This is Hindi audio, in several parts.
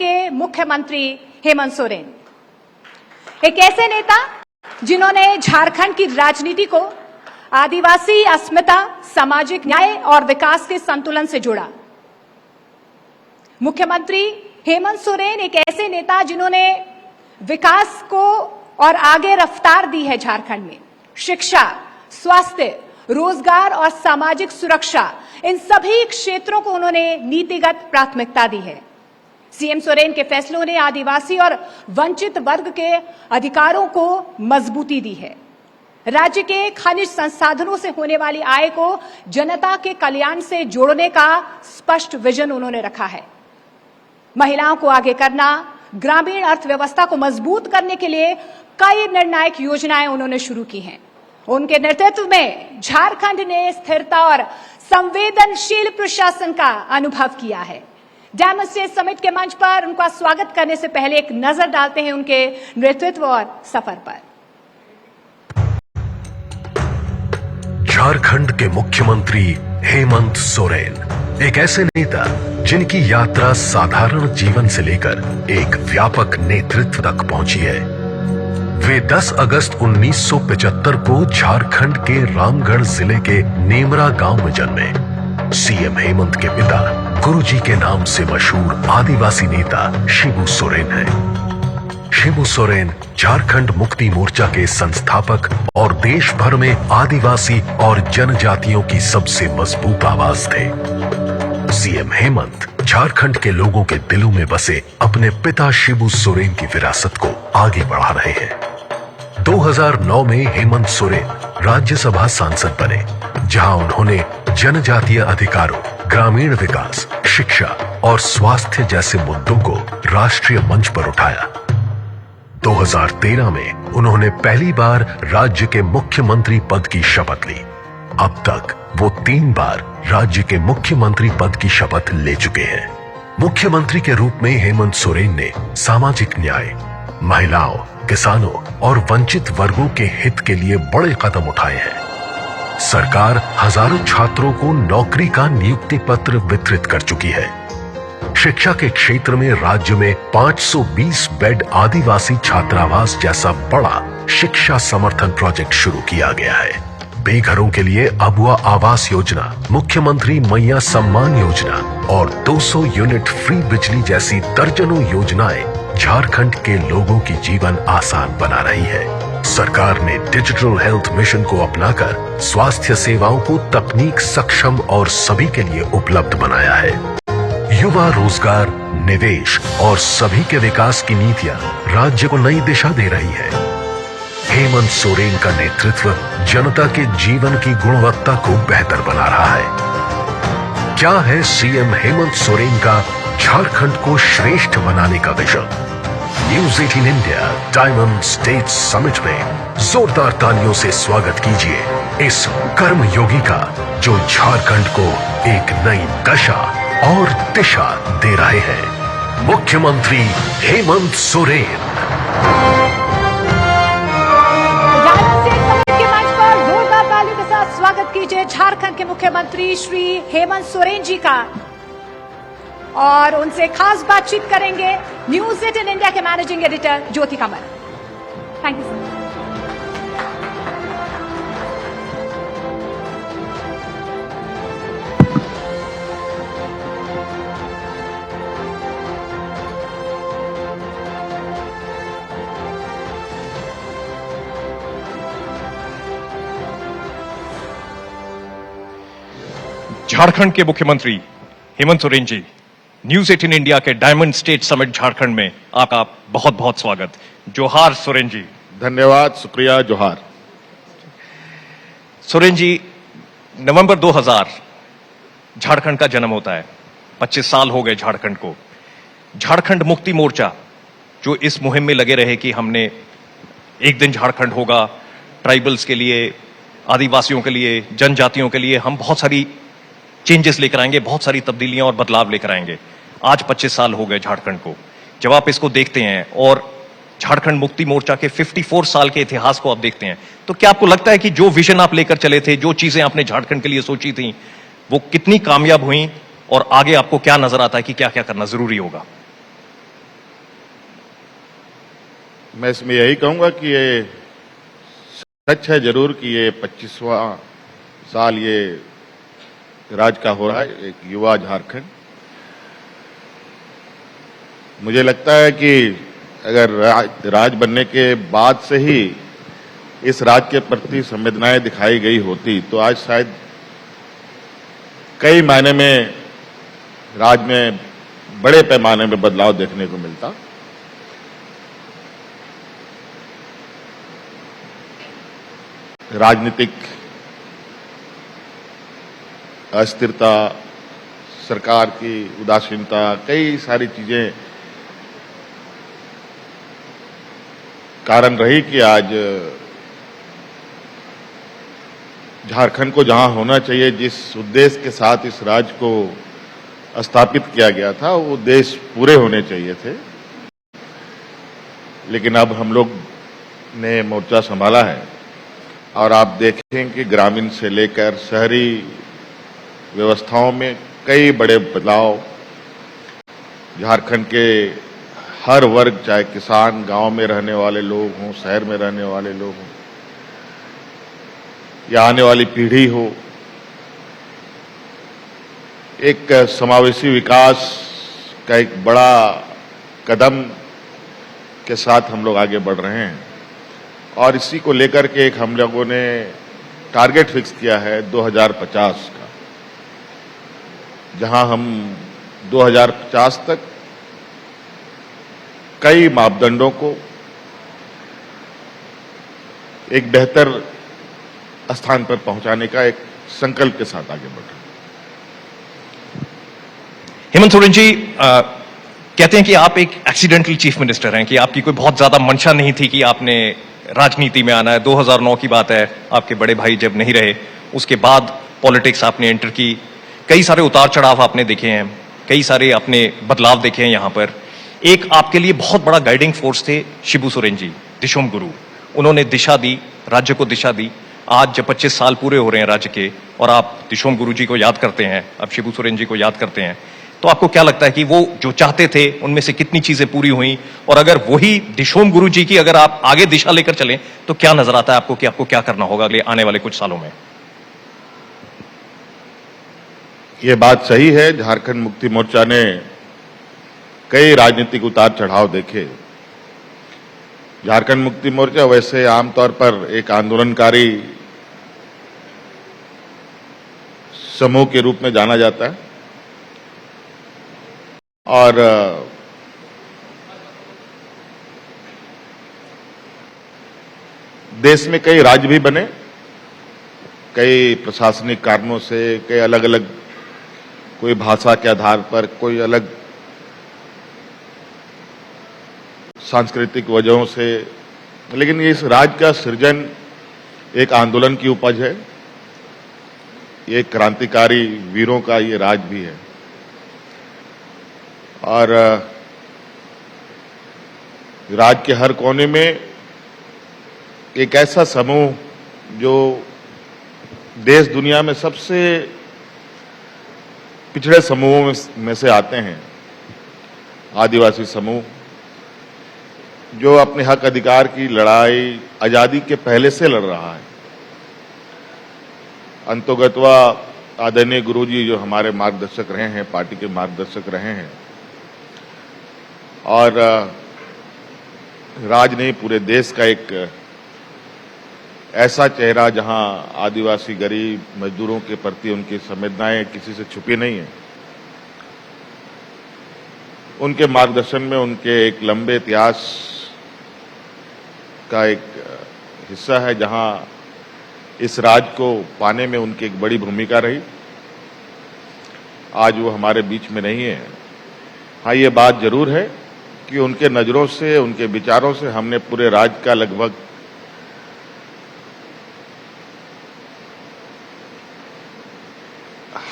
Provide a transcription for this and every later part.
के मुख्यमंत्री हेमंत सोरेन, एक ऐसे नेता जिन्होंने झारखंड की राजनीति को आदिवासी अस्मिता, सामाजिक न्याय और विकास के संतुलन से जोड़ा। मुख्यमंत्री हेमंत सोरेन एक ऐसे नेता जिन्होंने विकास को और आगे रफ्तार दी है। झारखंड में शिक्षा, स्वास्थ्य, रोजगार और सामाजिक सुरक्षा, इन सभी क्षेत्रों को उन्होंने नीतिगत प्राथमिकता दी है। सीएम सोरेन के फैसलों ने आदिवासी और वंचित वर्ग के अधिकारों को मजबूती दी है। राज्य के खनिज संसाधनों से होने वाली आय को जनता के कल्याण से जोड़ने का स्पष्ट विजन उन्होंने रखा है। महिलाओं को आगे करना, ग्रामीण अर्थव्यवस्था को मजबूत करने के लिए कई निर्णायक योजनाएं उन्होंने शुरू की हैं। उनके नेतृत्व में झारखंड ने स्थिरता और संवेदनशील प्रशासन का अनुभव किया है। डायमंड स्टेट समिट के मंच पर उनका स्वागत करने से पहले एक नजर डालते हैं उनके नेतृत्व और सफर पर। झारखंड के मुख्यमंत्री हेमंत सोरेन एक ऐसे नेता जिनकी यात्रा साधारण जीवन से लेकर एक व्यापक नेतृत्व तक पहुंची है। वे 10 अगस्त 1975 को झारखंड के रामगढ़ जिले के नेमरा गांव में जन्मे। सीएम हेमंत के पिता गुरुजी के नाम से मशहूर आदिवासी नेता शिबू सोरेन हैं। शिबू सोरेन झारखंड मुक्ति मोर्चा के संस्थापक और देश भर में आदिवासी और जनजातियों की सबसे मजबूत आवाज थे। सीएम हेमंत झारखंड के लोगों के दिलों में बसे अपने पिता शिबू सोरेन की विरासत को आगे बढ़ा रहे हैं। 2009 में हेमंत सोरेन राज्यसभा सांसद बने, जहां उन्होंने जनजातीय अधिकारों, ग्रामीण विकास, शिक्षा और स्वास्थ्य जैसे मुद्दों को राष्ट्रीय मंच पर उठाया। 2013 में उन्होंने पहली बार राज्य के मुख्यमंत्री पद की शपथ ली। अब तक वो 3 बार राज्य के मुख्यमंत्री पद की शपथ ले चुके हैं। मुख्यमंत्री के रूप में हेमंत सोरेन ने सामाजिक न्याय, महिलाओं, किसानों और वंचित वर्गों के हित के लिए बड़े कदम उठाए हैं। सरकार हजारों छात्रों को नौकरी का नियुक्ति पत्र वितरित कर चुकी है। शिक्षा के क्षेत्र में राज्य में 520 बेड आदिवासी छात्रावास जैसा बड़ा शिक्षा समर्थन प्रोजेक्ट शुरू किया गया है। बेघरों के लिए अबुआ आवास योजना, मुख्यमंत्री मैया सम्मान योजना और 200 यूनिट फ्री बिजली जैसी दर्जनों योजनाएं झारखंड के लोगों की जीवन आसान बना रही है। सरकार ने डिजिटल हेल्थ मिशन को अपनाकर स्वास्थ्य सेवाओं को तकनीक सक्षम और सभी के लिए उपलब्ध बनाया है। युवा रोजगार, निवेश और सभी के विकास की नीतियां राज्य को नई दिशा दे रही है। हेमंत सोरेन का नेतृत्व जनता के जीवन की गुणवत्ता को बेहतर बना रहा है। क्या है सीएम हेमंत सोरेन का झारखंड को श्रेष्ठ बनाने का vision? News 18 India diamond state summit में जोरदार तालियों से स्वागत कीजिए इस कर्मयोगी का, जो झारखंड को एक नई दशा और दिशा दे रहे हैं। मुख्यमंत्री हेमंत सोरेन। के मंच पर जोरदार तालियों के साथ स्वागत कीजिए झारखंड के मुख्यमंत्री श्री हेमंत सोरेन जी का, और उनसे खास बातचीत करेंगे न्यूज 18 इंडिया के managing editor Jyoti Kamal. Thank you sir. Jharkhand के मुख्यमंत्री हेमंत सोरेन जी, न्यूज 18 इंडिया के डायमंड स्टेट समिट झारखंड में आपका बहुत बहुत स्वागत। जोहार सोरेन जी। धन्यवाद, शुक्रिया, जोहार। सोरेन जी, नवंबर 2000 झारखंड का जन्म होता है। 25 साल हो गए झारखंड को। झारखंड मुक्ति मोर्चा जो इस मुहिम में लगे रहे कि हमने एक दिन झारखंड होगा, ट्राइबल्स के लिए, आदिवासियों के लिए, जनजातियों के लिए हम बहुत सारी चेंजेस लेकर आएंगे, बहुत सारी तब्दीलियां और बदलाव लेकर आएंगे। आज 25 साल हो गए झारखंड को। जब आप इसको देखते हैं और झारखंड मुक्ति मोर्चा के 54 साल के इतिहास को आप देखते हैं, तो क्या आपको लगता है कि जो विजन आप लेकर चले थे, जो चीजें आपने झारखंड के लिए सोची थी, वो कितनी कामयाब हुई और आगे आपको क्या नजर आता है कि क्या क्या करना जरूरी होगा? मैं इसमें यही कहूंगा कि ये सच है जरूर कि ये 25वां साल ये राज का हो रहा है, एक युवा झारखंड। मुझे लगता है कि अगर राज बनने के बाद से ही इस राज के प्रति संवेदनाएं दिखाई गई होती तो आज शायद कई मायने में राज में बड़े पैमाने में बदलाव देखने को मिलता। राजनीतिक अस्थिरता, सरकार की उदासीनता, कई सारी चीजें कारण रही कि आज झारखंड को जहां होना चाहिए, जिस उद्देश्य के साथ इस राज्य को स्थापित किया गया था, वो उद्देश्य पूरे होने चाहिए थे। लेकिन अब हम लोग ने मोर्चा संभाला है और आप देखें कि ग्रामीण से लेकर शहरी व्यवस्थाओं में कई बड़े बदलाव झारखंड के हर वर्ग, चाहे किसान, गांव में रहने वाले लोग हों, शहर में रहने वाले लोग हों या आने वाली पीढ़ी हो, एक समावेशी विकास का एक बड़ा कदम के साथ हम लोग आगे बढ़ रहे हैं। और इसी को लेकर के एक हम लोगों ने टारगेट फिक्स किया है 2050 का, जहां हम 2050 तक कई मापदंडों को एक बेहतर स्थान पर पहुंचाने का एक संकल्प के साथ आगे बढ़ रहे हैं। हेमंत सोरेन जी, कहते हैं कि आप एक एक्सीडेंटल चीफ मिनिस्टर हैं, कि आपकी कोई बहुत ज्यादा मंशा नहीं थी कि आपने राजनीति में आना है। 2009 की बात है, आपके बड़े भाई जब नहीं रहे, उसके बाद पॉलिटिक्स आपने एंटर की। कई सारे उतार चढ़ाव आपने देखे हैं, कई सारे आपने बदलाव देखे हैं यहाँ पर। एक आपके लिए बहुत बड़ा गाइडिंग फोर्स थे शिबू सोरेन जी, दिशोम गुरु। उन्होंने दिशा दी, राज्य को दिशा दी। आज जब 25 साल पूरे हो रहे हैं राज्य के और आप दिशोम गुरु जी को याद करते हैं, अब शिबू सोरेन जी को याद करते हैं, तो आपको क्या लगता है कि वो जो चाहते थे उनमें से कितनी चीजें पूरी हुई? और अगर वही दिशोम गुरु जी की अगर आप आगे दिशा लेकर चलें तो क्या नजर आता है आपको कि आपको क्या करना होगा अगले आने वाले कुछ सालों में? ये बात सही है, झारखंड मुक्ति मोर्चा ने कई राजनीतिक उतार चढ़ाव देखे। झारखंड मुक्ति मोर्चा वैसे आमतौर पर एक आंदोलनकारी समूह के रूप में जाना जाता है और देश में कई राज्य भी बने, कई प्रशासनिक कारणों से, कई अलग अलग, कोई भाषा के आधार पर, कोई अलग सांस्कृतिक वजहों से, लेकिन इस राज्य का सृजन एक आंदोलन की उपज है। ये क्रांतिकारी वीरों का ये राज भी है। और राज्य के हर कोने में एक ऐसा समूह जो देश दुनिया में सबसे पिछड़े समूहों में से आते हैं, आदिवासी समूह, जो अपने हक अधिकार की लड़ाई आजादी के पहले से लड़ रहा है। अंतोगत्वा आदरणीय गुरुजी जो हमारे मार्गदर्शक रहे हैं, पार्टी के मार्गदर्शक रहे हैं, और राज नहीं पूरे देश का एक ऐसा चेहरा जहां आदिवासी, गरीब, मजदूरों के प्रति उनकी संवेदनाएं किसी से छुपी नहीं है। उनके मार्गदर्शन में उनके एक लंबे इतिहास का एक हिस्सा है, जहां इस राज को पाने में उनकी एक बड़ी भूमिका रही। आज वो हमारे बीच में नहीं है। हाँ, ये बात जरूर है कि उनके नजरों से, उनके विचारों से हमने पूरे राज्य का लगभग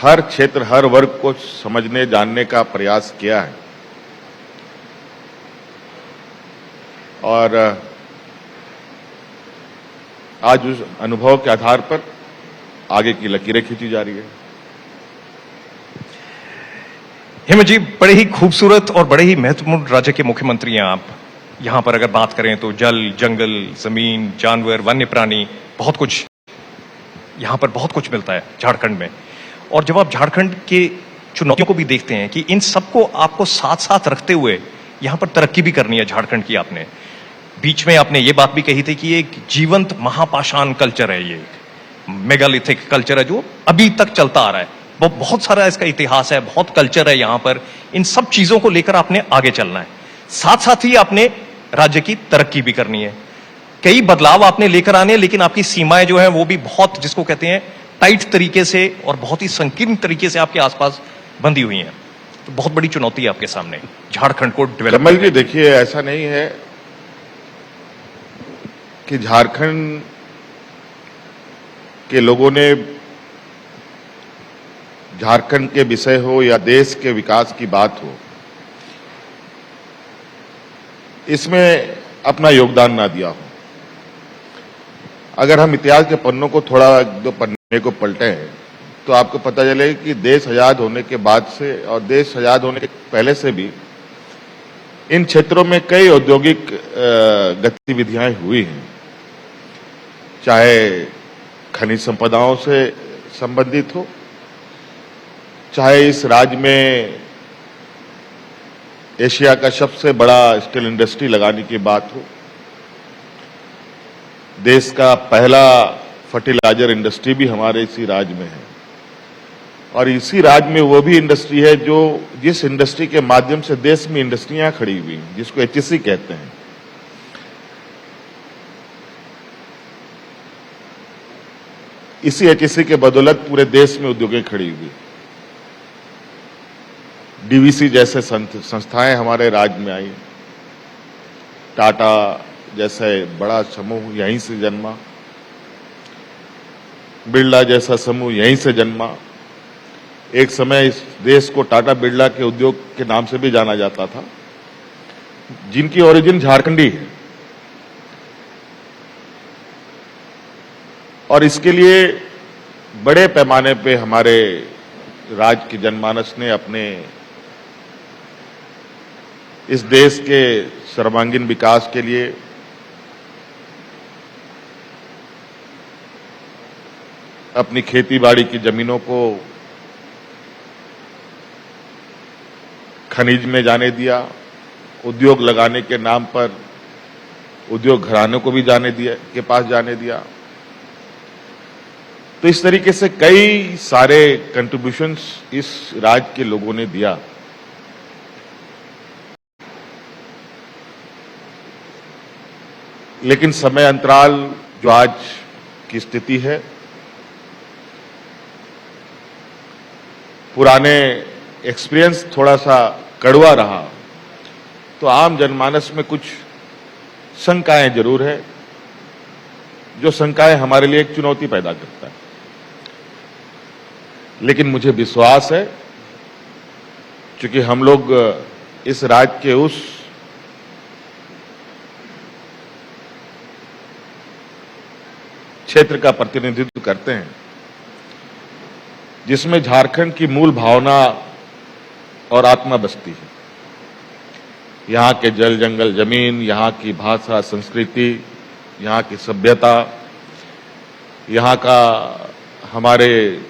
हर क्षेत्र, हर वर्ग को समझने, जानने का प्रयास किया है। और आज उस अनुभव के आधार पर आगे की लकीरें खींची जा रही है। हेमंत जी, बड़े ही खूबसूरत और बड़े ही महत्वपूर्ण राज्य के मुख्यमंत्री हैं आप। यहाँ पर अगर बात करें तो जल, जंगल, जमीन, जानवर, वन्य प्राणी, बहुत कुछ, यहाँ पर बहुत कुछ मिलता है झारखंड में। और जब आप झारखंड के चुनौतियों को भी देखते हैं कि इन सबको आपको साथ साथ रखते हुए यहाँ पर तरक्की भी करनी है झारखंड की। आपने बीच में आपने ये बात भी कही थी कि एक जीवंत महापाषाण कल्चर है, ये मेगालिथिक कल्चर है जो अभी तक चलता आ रहा है। वो बहुत सारा इसका इतिहास है, बहुत कल्चर है यहाँ पर। इन सब चीजों को लेकर आपने आगे चलना है, साथ साथ ही आपने राज्य की तरक्की भी करनी है। कई बदलाव आपने लेकर आने हैं, लेकिन आपकी सीमाएं जो है वो भी बहुत, जिसको कहते हैं, टाइट तरीके से और बहुत ही संकीर्ण तरीके से आपके आसपास बंधी हुई हैं। तो बहुत बड़ी चुनौती है आपके सामने झारखंड को डेवलप। कमल जी देखिए, ऐसा नहीं है कि झारखंड के लोगों ने झारखंड के विषय हो या देश के विकास की बात हो, इसमें अपना योगदान ना दिया हो। अगर हम इतिहास के पन्नों को थोड़ा दो पन्ने को पलटे तो आपको पता चले कि देश आजाद होने के बाद से और देश आजाद होने के पहले से भी इन क्षेत्रों में कई औद्योगिक गतिविधियां हुई हैं, चाहे खनिज संपदाओं से संबंधित हो, चाहे इस राज्य में एशिया का सबसे बड़ा स्टील इंडस्ट्री लगाने की बात हो, देश का पहला फर्टिलाइजर इंडस्ट्री भी हमारे इसी राज्य में है। और इसी राज्य में वो भी इंडस्ट्री है जो जिस इंडस्ट्री के माध्यम से देश में इंडस्ट्रियां खड़ी हुई, जिसको एचईसी कहते हैं। इसी एचईसी के बदौलत पूरे देश में उद्योगें खड़ी हुई। डीवीसी जैसे संस्थाएं हमारे राज्य में आई, टाटा जैसे बड़ा समूह यहीं से जन्मा, बिरला जैसा समूह यहीं से जन्मा। एक समय इस देश को टाटा बिरला के उद्योग के नाम से भी जाना जाता था, जिनकी ओरिजिन झारखंडी है। और इसके लिए बड़े पैमाने पे हमारे राज्य की जनमानस ने अपने इस देश के सर्वांगीण विकास के लिए अपनी खेती-बाड़ी की जमीनों को खनिज में जाने दिया, उद्योग लगाने के नाम पर उद्योग घरानों को भी के पास जाने दिया। तो इस तरीके से कई सारे कंट्रीब्यूशंस इस राज्य के लोगों ने दिया। लेकिन समय अंतराल जो आज की स्थिति है, पुराने एक्सपीरियंस थोड़ा सा कड़वा रहा, तो आम जनमानस में कुछ शंकाएं जरूर है, जो शंकाएं हमारे लिए एक चुनौती पैदा करता है। लेकिन मुझे विश्वास है, क्योंकि हम लोग इस राज्य के उस क्षेत्र का प्रतिनिधित्व करते हैं जिसमें झारखंड की मूल भावना और आत्मा बसती है। यहाँ के जल, जंगल, जमीन, यहाँ की भाषा, संस्कृति, यहाँ की सभ्यता, यहाँ का हमारे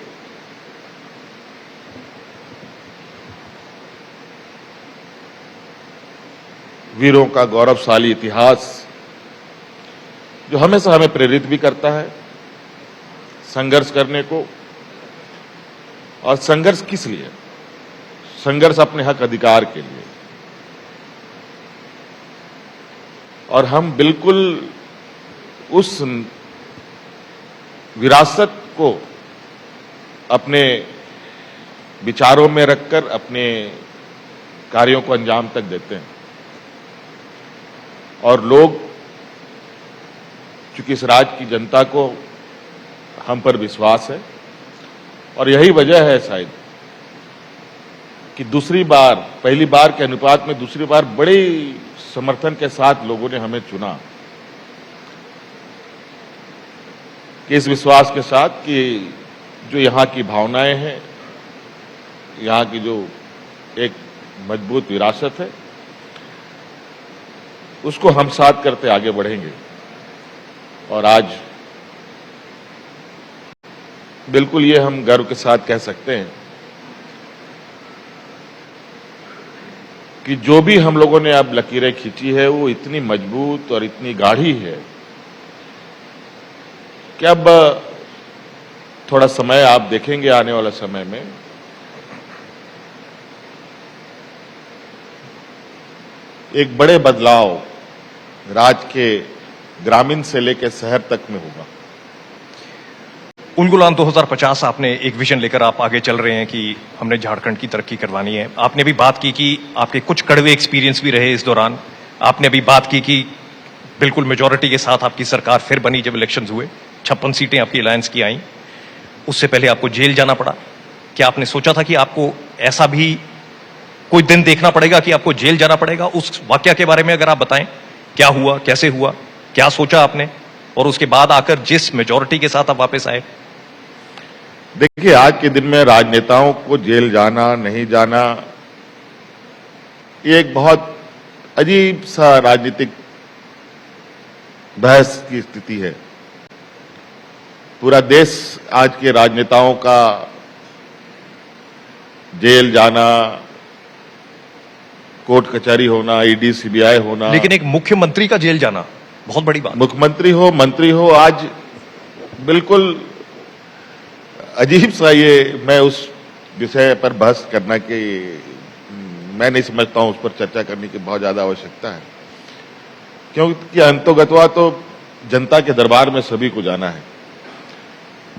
वीरों का गौरवशाली इतिहास, जो हमेशा हमें प्रेरित भी करता है संघर्ष करने को। और संघर्ष किस लिए? संघर्ष अपने हक अधिकार के लिए। और हम बिल्कुल उस विरासत को अपने विचारों में रखकर अपने कार्यों को अंजाम तक देते हैं। और लोग, चूंकि इस राज्य की जनता को हम पर विश्वास है, और यही वजह है शायद कि दूसरी बार, पहली बार के अनुपात में दूसरी बार बड़े समर्थन के साथ लोगों ने हमें चुना, कि इस विश्वास के साथ कि जो यहाँ की भावनाएं हैं, यहाँ की जो एक मजबूत विरासत है, उसको हम साथ करते आगे बढ़ेंगे। और आज बिल्कुल ये हम गर्व के साथ कह सकते हैं कि जो भी हम लोगों ने अब लकीरें खींची है वो इतनी मजबूत और इतनी गाढ़ी है कि अब थोड़ा समय आप देखेंगे आने वाला समय में एक बड़े बदलाव राज्य के ग्रामीण से लेकर शहर तक में होगा। उलगुलान 2050 आपने एक विजन लेकर आप आगे चल रहे हैं कि हमने झारखंड की तरक्की करवानी है। आपने भी बात की कि आपके कुछ कड़वे एक्सपीरियंस भी रहे इस दौरान। आपने भी बात की कि बिल्कुल मेजॉरिटी के साथ आपकी सरकार फिर बनी जब इलेक्शंस हुए, 56 सीटें आपकी अलायंस की आई। उससे पहले आपको जेल जाना पड़ा। क्या आपने सोचा था कि आपको ऐसा भी कोई दिन देखना पड़ेगा कि आपको जेल जाना पड़ेगा? उस वाकया के बारे में अगर आप बताएं, क्या हुआ, कैसे हुआ, क्या सोचा आपने, और उसके बाद आकर जिस मेजॉरिटी के साथ आप वापस आए? देखिए, आज के दिन में राजनेताओं को जेल जाना नहीं जाना ये एक बहुत अजीब सा राजनीतिक बहस की स्थिति है। पूरा देश आज के राजनेताओं का जेल जाना, कोर्ट कचहरी होना, ईडी सीबीआई होना, लेकिन एक मुख्यमंत्री का जेल जाना बहुत बड़ी बात। मुख्यमंत्री हो, मंत्री हो, आज बिल्कुल अजीब सा ये, मैं उस विषय पर बहस करना कि मैं नहीं समझता हूं उस पर चर्चा करने की बहुत ज्यादा आवश्यकता है, क्योंकि अंतोगत्वा तो जनता के दरबार में सभी को जाना है।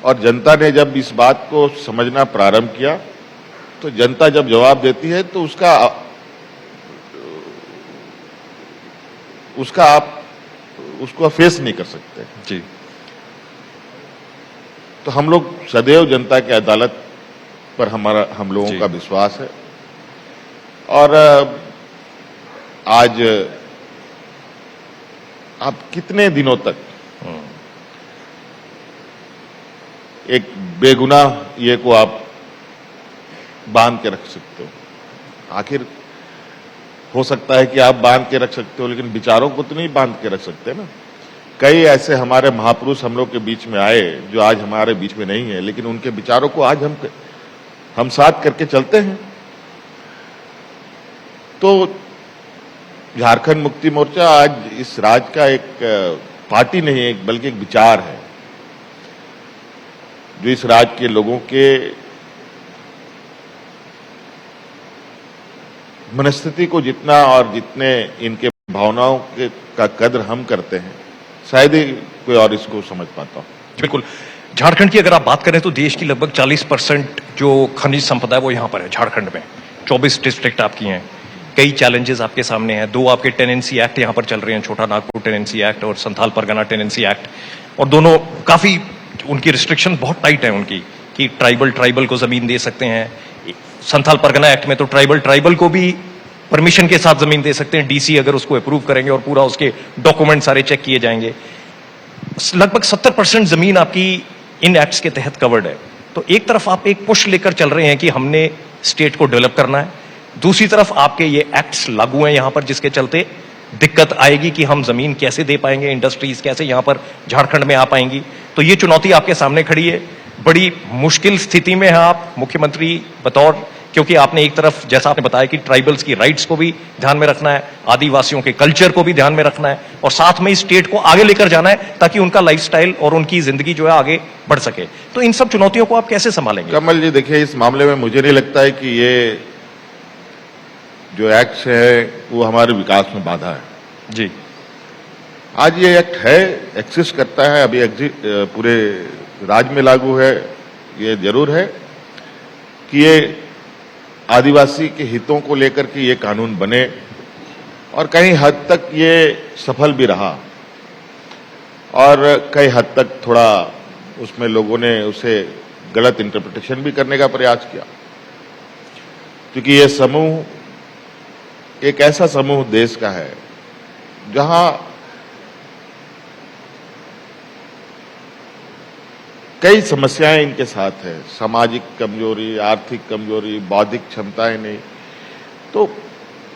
और जनता ने जब इस बात को समझना प्रारंभ किया तो जनता जब जवाब देती है तो आप उसको फेस नहीं कर सकते जी। तो हम लोग सदैव जनता की अदालत पर हम लोगों का विश्वास है। और आज आप कितने दिनों तक एक बेगुनाह ये को आप बांध के रख सकते हो? आखिर हो सकता है कि आप बांध के रख सकते हो, लेकिन विचारों को तो नहीं बांध के रख सकते ना। कई ऐसे हमारे महापुरुष हम लोग के बीच में आए जो आज हमारे बीच में नहीं है, लेकिन उनके विचारों को आज हम साथ करके चलते हैं। तो झारखंड मुक्ति मोर्चा आज इस राज्य का एक पार्टी नहीं है, बल्कि एक विचार है जो इस राज्य के लोगों के मनस्थिति को जितना और जितने इनके भावनाओं का कद्र हम करते हैं, शायद ही कोई और इसको समझ पाता हो। बिल्कुल। झारखंड की अगर आप बात करें तो देश की लगभग 40% जो खनिज संपदा है वो यहाँ पर है झारखंड में। 24 डिस्ट्रिक्ट आपकी हैं। कई चैलेंजेस आपके सामने हैं। 2 आपके टेनेंसी एक्ट यहाँ पर चल रहे हैं, छोटा नागपुर टेनेंसी एक्ट और संथाल परगना टेनेंसी एक्ट, और दोनों काफी उनकी रिस्ट्रिक्शन बहुत टाइट है उनकी कि ट्राइबल को जमीन दे सकते हैं। संथाल परगना एक्ट में तो ट्राइबल को भी परमिशन के साथ जमीन दे सकते हैं, डीसी अगर उसको अप्रूव करेंगे और पूरा उसके डॉक्यूमेंट सारे चेक किए जाएंगे। लगभग 70% जमीन आपकी इन एक्ट्स के तहत कवर्ड है। तो एक तरफ आप एक पुश लेकर चल रहे हैं कि हमने स्टेट को डेवलप करना है, दूसरी तरफ आपके ये एक्ट्स लागू हैं यहां पर, जिसके चलते दिक्कत आएगी कि हम जमीन कैसे दे पाएंगे, इंडस्ट्रीज कैसे यहां पर झारखंड में आ पाएंगी। तो ये चुनौती आपके सामने खड़ी है। बड़ी मुश्किल स्थिति में है आप मुख्यमंत्री बतौर, क्योंकि आपने एक तरफ जैसा आपने बताया कि ट्राइबल्स की राइट्स को भी ध्यान में रखना है, आदिवासियों के कल्चर को भी ध्यान में रखना है, और साथ में इस स्टेट को आगे लेकर जाना है ताकि उनका लाइफस्टाइल और उनकी जिंदगी जो है आगे बढ़ सके। तो इन सब चुनौतियों को आप कैसे संभालेंगे? कमल जी, देखिए, इस मामले में मुझे नहीं लगता है कि ये जो एक्ट है वो हमारे विकास में बाधा है। जी। आज ये एक्ट है, एग्जिस्ट करता है, अभी पूरे राज्य में लागू है। ये जरूर है कि ये आदिवासी के हितों को लेकर के ये कानून बने, और कई हद तक ये सफल भी रहा, और कई हद तक थोड़ा उसमें लोगों ने उसे गलत इंटरप्रिटेशन भी करने का प्रयास किया, क्योंकि ये समूह एक ऐसा समूह देश का है जहां कई समस्याएं इनके साथ है। सामाजिक कमजोरी, आर्थिक कमजोरी, बौद्धिक क्षमताएं नहीं। तो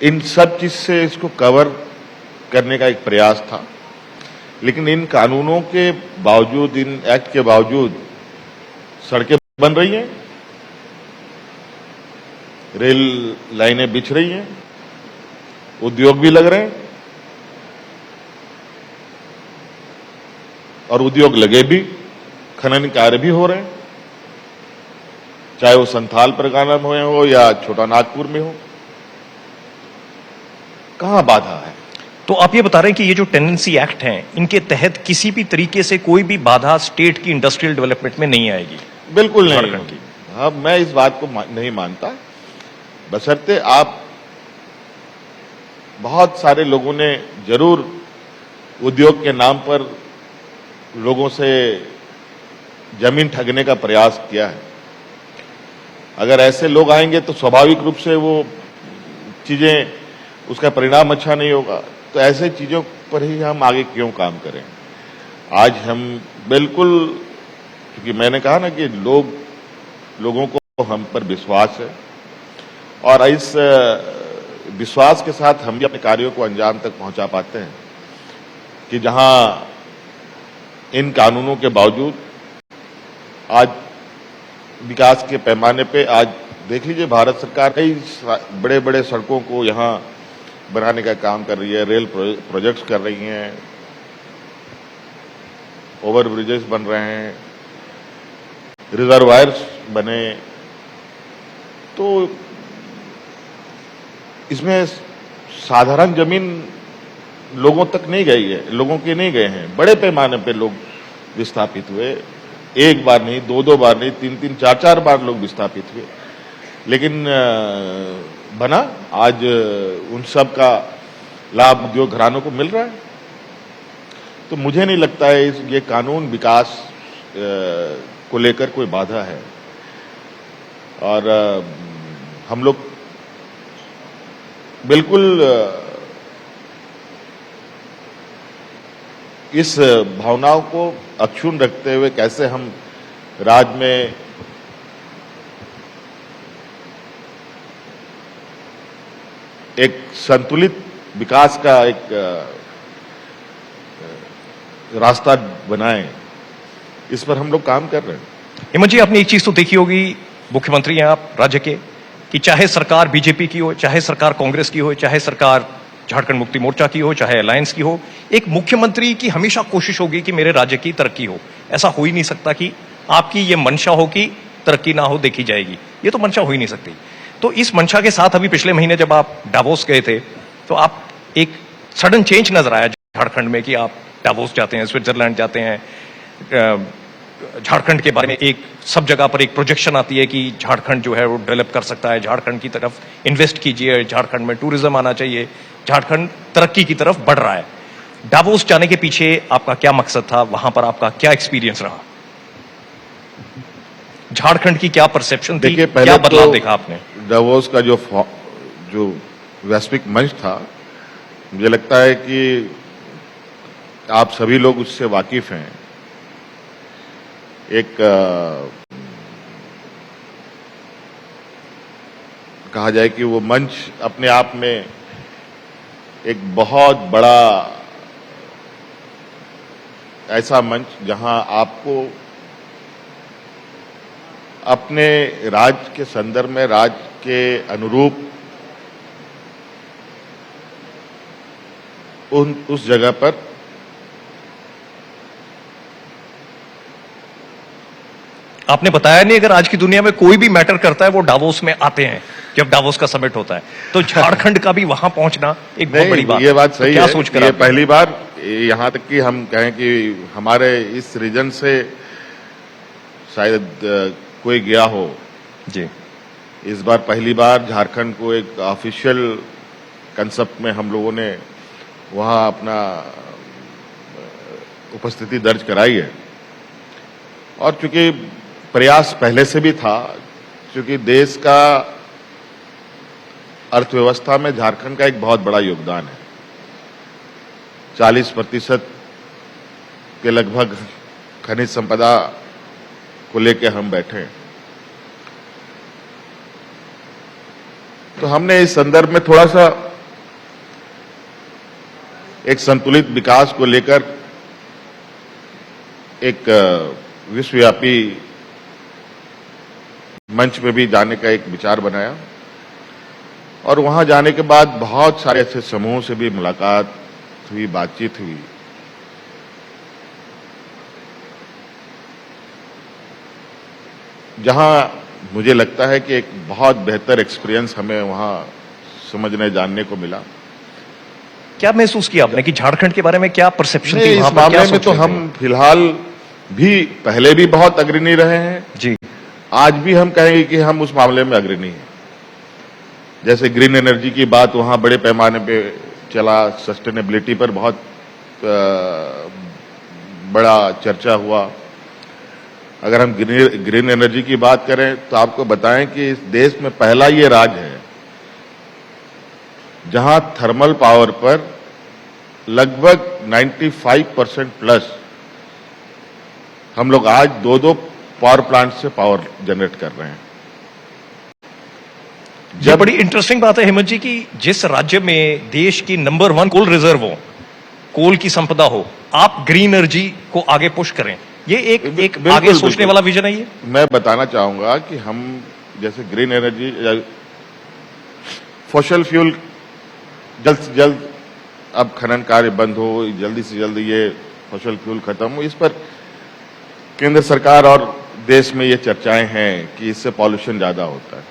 इन सब चीज से इसको कवर करने का एक प्रयास था, लेकिन इन कानूनों के बावजूद, इन एक्ट के बावजूद सड़कें बन रही हैं, रेल लाइनें बिछ रही हैं, उद्योग भी लग रहे हैं और उद्योग लगे भी, खनन कार्य भी हो रहे हैं, चाहे वो संथाल परगना में हो या छोटा नागपुर में हो। कहां बाधा है? तो आप ये बता रहे हैं कि ये जो टेनेंसी एक्ट हैं, इनके तहत किसी भी तरीके से कोई भी बाधा स्टेट की इंडस्ट्रियल डेवलपमेंट में नहीं आएगी? बिल्कुल नहीं झारखंड होगी। हाँ, मैं इस बात को नहीं मानता, बशर्ते आप, बहुत सारे लोगों ने जरूर उद्योग के नाम पर लोगों से जमीन ठगने का प्रयास किया है। अगर ऐसे लोग आएंगे तो स्वाभाविक रूप से वो चीजें, उसका परिणाम अच्छा नहीं होगा। तो ऐसे चीजों पर ही हम आगे क्यों काम करें? आज हम बिल्कुल, क्योंकि मैंने कहा ना कि लोगों को हम पर विश्वास है और इस विश्वास के साथ हम भी अपने कार्यों को अंजाम तक पहुंचा पाते हैं कि जहां इन कानूनों के बावजूद आज विकास के पैमाने पे, आज देख लीजिए भारत सरकार कई बड़े बड़े सड़कों को यहां बनाने का काम कर रही है, रेल प्रोजेक्ट्स कर रही हैं, ओवर ब्रिजेस बन रहे हैं, रिजर्वायर्स बने। तो इसमें साधारण जमीन लोगों तक नहीं गई है, लोगों के नहीं गए हैं, बड़े पैमाने पे लोग विस्थापित हुए। एक बार नहीं, दो बार नहीं, तीन, चार बार लोग विस्थापित हुए, लेकिन बना। आज उन सब का लाभ उद्योग घरानों को मिल रहा है। तो मुझे नहीं लगता है ये कानून विकास को लेकर कोई बाधा है। और हम लोग बिल्कुल इस भावनाओं को अक्षुण्ण रखते हुए कैसे हम राज्य में एक संतुलित विकास का एक रास्ता बनाएं, इस पर हम लोग काम कर रहे हैं। हेमंत जी, आपने एक चीज तो देखी होगी, मुख्यमंत्री हैं आप राज्य के, कि चाहे सरकार बीजेपी की हो, चाहे सरकार कांग्रेस की हो, चाहे सरकार झारखंड मुक्ति मोर्चा की हो, चाहे अलायंस की हो, एक मुख्यमंत्री की हमेशा कोशिश होगी कि मेरे राज्य की तरक्की हो। ऐसा हो ही नहीं सकता कि आपकी ये मंशा हो कि तरक्की ना हो, देखी जाएगी। ये तो मंशा हो ही नहीं सकती। तो इस मंशा के साथ अभी पिछले महीने जब आप डावोस गए थे, तो आप एक सडन चेंज नजर आया झारखंड में कि आप डावोस जाते हैं, स्विट्जरलैंड जाते हैं। झारखंड के बारे में एक सब जगह पर एक प्रोजेक्शन आती है कि झारखंड जो है वो डेवलप कर सकता है, झारखंड की तरफ इन्वेस्ट कीजिए, झारखंड में टूरिज्म आना चाहिए, झारखंड तरक्की की तरफ बढ़ रहा है। डावोस जाने के पीछे आपका क्या मकसद था? वहां पर आपका क्या एक्सपीरियंस रहा? झारखंड की क्या परसेप्शन थी? क्या बदलाव देखा आपने? डावोस का जो वैश्विक मंच था, मुझे लगता है कि आप सभी लोग उससे वाकिफ हैं। एक कहा जाए कि वो मंच अपने आप में एक बहुत बड़ा ऐसा मंच जहां आपको अपने राज्य के संदर्भ में, राज्य के अनुरूप उस जगह पर आपने बताया नहीं, अगर आज की दुनिया में कोई भी मैटर करता है वो डावोस में आते हैं जब डावोस का समिट होता है, तो झारखंड का भी वहां पहुंचना एक बहुत बड़ी बात। ये बात सही तो क्या है। सोचकर ये पहली बार, यहां तक कि हम कहें कि हमारे इस रीजन से शायद कोई गया हो जी। इस बार पहली बार झारखंड को एक ऑफिशियल कंसेप्ट में हम लोगों ने वहां अपना उपस्थिति दर्ज कराई है। और चूंकि प्रयास पहले से भी था, क्योंकि देश का अर्थव्यवस्था में झारखंड का एक बहुत बड़ा योगदान है। 40% के लगभग खनिज संपदा को लेकर हम बैठे हैं। तो हमने इस संदर्भ में थोड़ा सा एक संतुलित विकास को लेकर एक विश्वव्यापी मंच पे भी जाने का एक विचार बनाया और वहां जाने के बाद बहुत सारे ऐसे समूहों से भी मुलाकात हुई, बातचीत हुई। जहां मुझे लगता है कि एक बहुत बेहतर एक्सपीरियंस हमें वहां समझने जानने को मिला। क्या महसूस किया आपने कि झारखंड के बारे में क्या परसेप्शन थी? इस वहां पर मामले क्या में सोच तो रहे हम फिलहाल भी पहले भी बहुत अग्रणी रहे हैं, थे? जी, आज भी हम कहेंगे कि हम उस मामले में अग्रणी हैं। जैसे ग्रीन एनर्जी की बात वहां बड़े पैमाने पे चला, सस्टेनेबिलिटी पर बहुत बड़ा चर्चा हुआ। अगर हम ग्रीन एनर्जी की बात करें तो आपको बताएं कि इस देश में पहला ये राज्य है जहां थर्मल पावर पर लगभग 95% प्लस हम लोग आज दो पावर प्लांट से पावर जनरेट कर रहे हैं। ये बड़ी इंटरेस्टिंग बात है हेमंत जी कि जिस राज्य में देश की नंबर 1 कोल रिजर्व हो, कोल की संपदा हो, आप ग्रीन एनर्जी को आगे पुश करें, ये एक आगे सोचने वाला विजन है। ये मैं बताना चाहूंगा कि हम जैसे ग्रीन एनर्जी, फॉसिल फ्यूल जल्द से जल्द अब खनन कार्य बंद हो, जल्दी से जल्द ये फॉसिल फ्यूल खत्म हो, इस पर केंद्र सरकार और देश में ये चर्चाएं हैं कि इससे पॉल्यूशन ज्यादा होता है।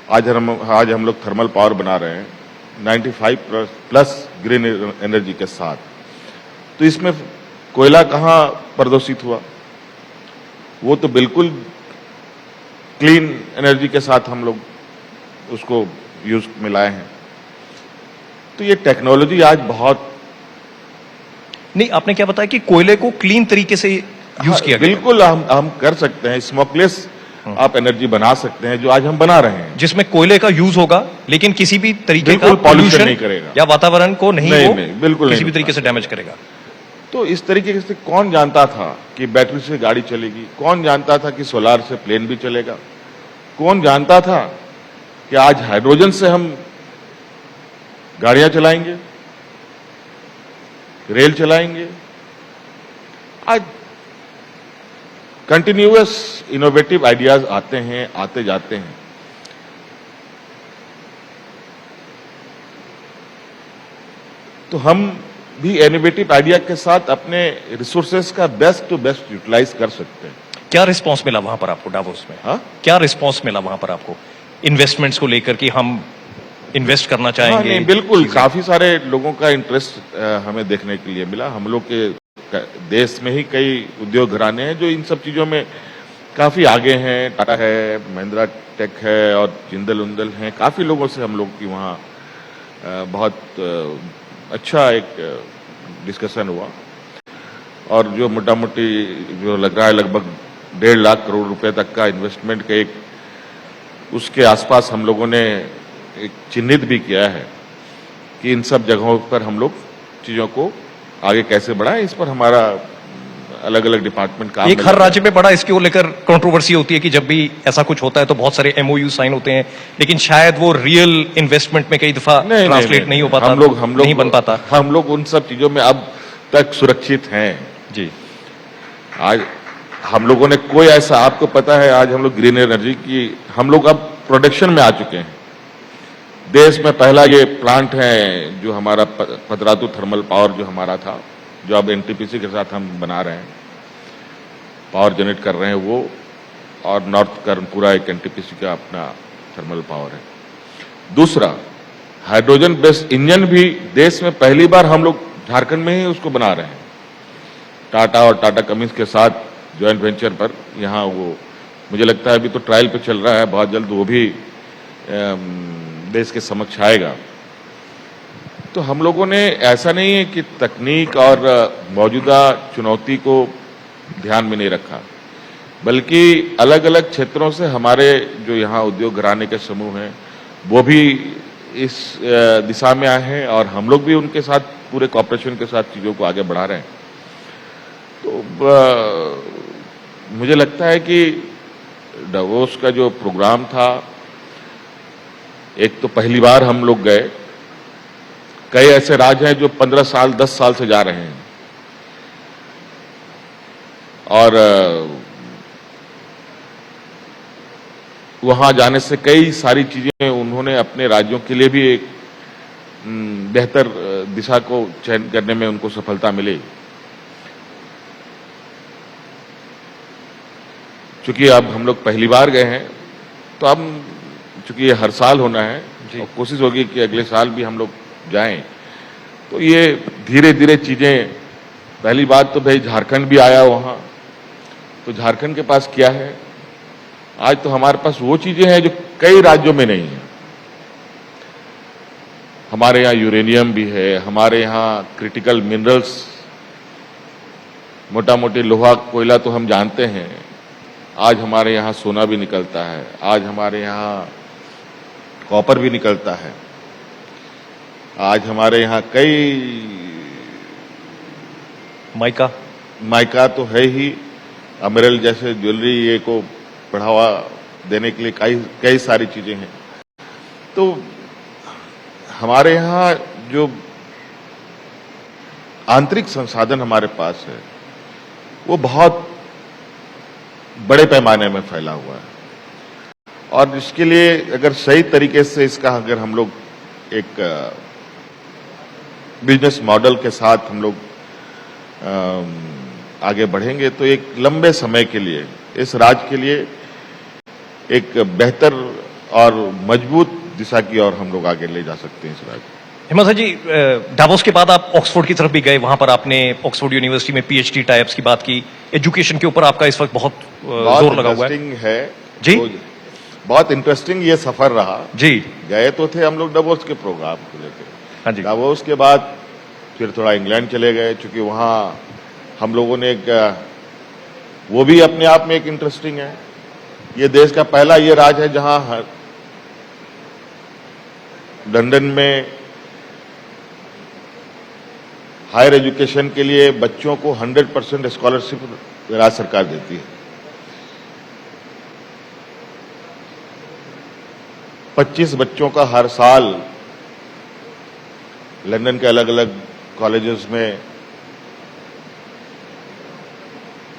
आज हम लोग थर्मल पावर बना रहे हैं 95 प्लस ग्रीन एनर्जी के साथ, तो इसमें कोयला कहां प्रदूषित हुआ? वो तो बिल्कुल क्लीन एनर्जी के साथ हम लोग उसको यूज में लाए हैं। तो ये टेक्नोलॉजी आज बहुत नहीं, आपने क्या बताया कि कोयले को क्लीन तरीके से यूज किया गया? बिल्कुल हम कर सकते हैं, स्मोकलेस आप एनर्जी बना सकते हैं, जो आज हम बना रहे हैं, जिसमें कोयले का यूज होगा लेकिन किसी भी तरीके का बिल्कुल pollution नहीं करेगा या वातावरण को नहीं बिल्कुल किसी भी नहीं तरीके से डैमेज करेगा। तो इस तरीके से कौन जानता था कि बैटरी से गाड़ी चलेगी? कौन जानता था कि सोलार से प्लेन भी चलेगा? कौन जानता था कि आज हाइड्रोजन से हम गाड़ियां चलाएंगे, रेल चलाएंगे? आज कंटिन्यूअस इनोवेटिव आइडियाज आते हैं, आते जाते हैं। तो हम भी इनोवेटिव आइडिया के साथ अपने रिसोर्सेज का बेस्ट टू बेस्ट यूटिलाइज कर सकते हैं। क्या रिस्पांस मिला वहां पर आपको डावोस में? हाँ? क्या रिस्पांस मिला वहां पर आपको इन्वेस्टमेंट्स को लेकर कि हम इन्वेस्ट करना चाहेंगे? हाँ, नहीं, बिल्कुल काफी सारे लोगों का इंटरेस्ट हमें देखने के लिए मिला। हम लोग के देश में ही कई उद्योग घराने हैं जो इन सब चीजों में काफी आगे हैं। टाटा है, महिंद्रा टेक है और जिंदल उंदल हैं। काफी लोगों से हम लोग की वहाँ बहुत अच्छा एक डिस्कशन हुआ और जो मोटा मोटी जो लग रहा है लगभग 1.5 लाख करोड़ रुपए तक का इन्वेस्टमेंट के एक उसके आसपास हम लोगों ने एक चिन्हित भी किया है कि इन सब जगहों पर हम लोग चीजों को आगे कैसे बढ़ाएं। इस पर हमारा अलग अलग डिपार्टमेंट काम एक हर राज्य में बड़ा इसके लेकर कंट्रोवर्सी होती है कि जब भी ऐसा कुछ होता है तो बहुत सारे MOU साइन होते हैं, लेकिन शायद वो रियल इन्वेस्टमेंट में कई दफा ट्रांसलेट नहीं हो पाता, हम लोग नहीं बन पाता। हम लोग उन सब चीजों में अब तक सुरक्षित हैं जी। आज हम लोगों ने कोई ऐसा, आपको पता है आज हम लोग ग्रीन एनर्जी की हम लोग अब प्रोडक्शन में आ चुके हैं। देश में पहला ये प्लांट है जो हमारा पतरातू थर्मल पावर जो हमारा था, जो अब NTPC के साथ हम बना रहे हैं, पावर जनरेट कर रहे हैं वो, और नॉर्थ कर्नपुरा एक NTPC का अपना थर्मल पावर है। दूसरा, हाइड्रोजन बेस्ड इंजन भी देश में पहली बार हम लोग झारखंड में ही उसको बना रहे हैं। टाटा और टाटा कमिंस के साथ ज्वाइंट वेंचर पर यहाँ वो मुझे लगता है अभी तो ट्रायल पे चल रहा है, बहुत जल्द वो भी देश के समक्ष आएगा। तो हम लोगों ने ऐसा नहीं है कि तकनीक और मौजूदा चुनौती को ध्यान में नहीं रखा, बल्कि अलग अलग क्षेत्रों से हमारे जो यहाँ उद्योग घराने के समूह हैं वो भी इस दिशा में आए हैं और हम लोग भी उनके साथ पूरे कॉपरेशन के साथ चीजों को आगे बढ़ा रहे हैं। तो मुझे लगता है कि डावोस का जो प्रोग्राम था, एक तो पहली बार हम लोग गए, कई ऐसे राज्य हैं जो 15 साल 10 साल से जा रहे हैं और वहां जाने से कई सारी चीजें उन्होंने अपने राज्यों के लिए भी एक बेहतर दिशा को चयन करने में उनको सफलता मिली। चूंकि अब हम लोग पहली बार गए हैं तो अब चूंकि ये हर साल होना है और कोशिश होगी कि अगले साल भी हम लोग जाएं। तो ये धीरे धीरे चीजें, पहली बात तो भाई झारखंड भी आया वहां, तो झारखंड के पास क्या है, आज तो हमारे पास वो चीजें हैं जो कई राज्यों में नहीं है। हमारे यहाँ यूरेनियम भी है, हमारे यहाँ क्रिटिकल मिनरल्स, मोटा मोटी लोहा कोयला तो हम जानते हैं, आज हमारे यहाँ सोना भी निकलता है, आज हमारे यहाँ कॉपर भी निकलता है, आज हमारे यहाँ कई माइका तो है ही, अमरल जैसे ज्वेलरी ये को बढ़ावा देने के लिए कई सारी चीजें हैं। तो हमारे यहाँ जो आंतरिक संसाधन हमारे पास है वो बहुत बड़े पैमाने में फैला हुआ है और इसके लिए अगर सही तरीके से इसका अगर हम लोग एक बिजनेस मॉडल के साथ हम लोग आगे बढ़ेंगे तो एक लंबे समय के लिए इस राज्य के लिए एक बेहतर और मजबूत दिशा की ओर हम लोग आगे ले जा सकते हैं इस राज्य। हेमंत जी, डावोस के बाद आप ऑक्सफोर्ड की तरफ भी गए, वहां पर आपने ऑक्सफोर्ड यूनिवर्सिटी में पीएचडी टाइप्स की बात की, एजुकेशन के ऊपर आपका इस वक्त बहुत जोर लगा हुआ है जी। तो बहुत इंटरेस्टिंग ये सफर रहा जी। गए तो थे हम लोग डावोस के प्रोग्राम को लेकर, हाँ जी। डावोस के बाद फिर थोड़ा इंग्लैंड चले गए, चूंकि वहां हम लोगों ने वो भी अपने आप में एक इंटरेस्टिंग है, ये देश का पहला ये राज्य है जहां लंदन में हायर एजुकेशन के लिए बच्चों को 100% स्कॉलरशिप राज्य सरकार देती है। 25 बच्चों का हर साल लंदन के अलग अलग कॉलेजेस में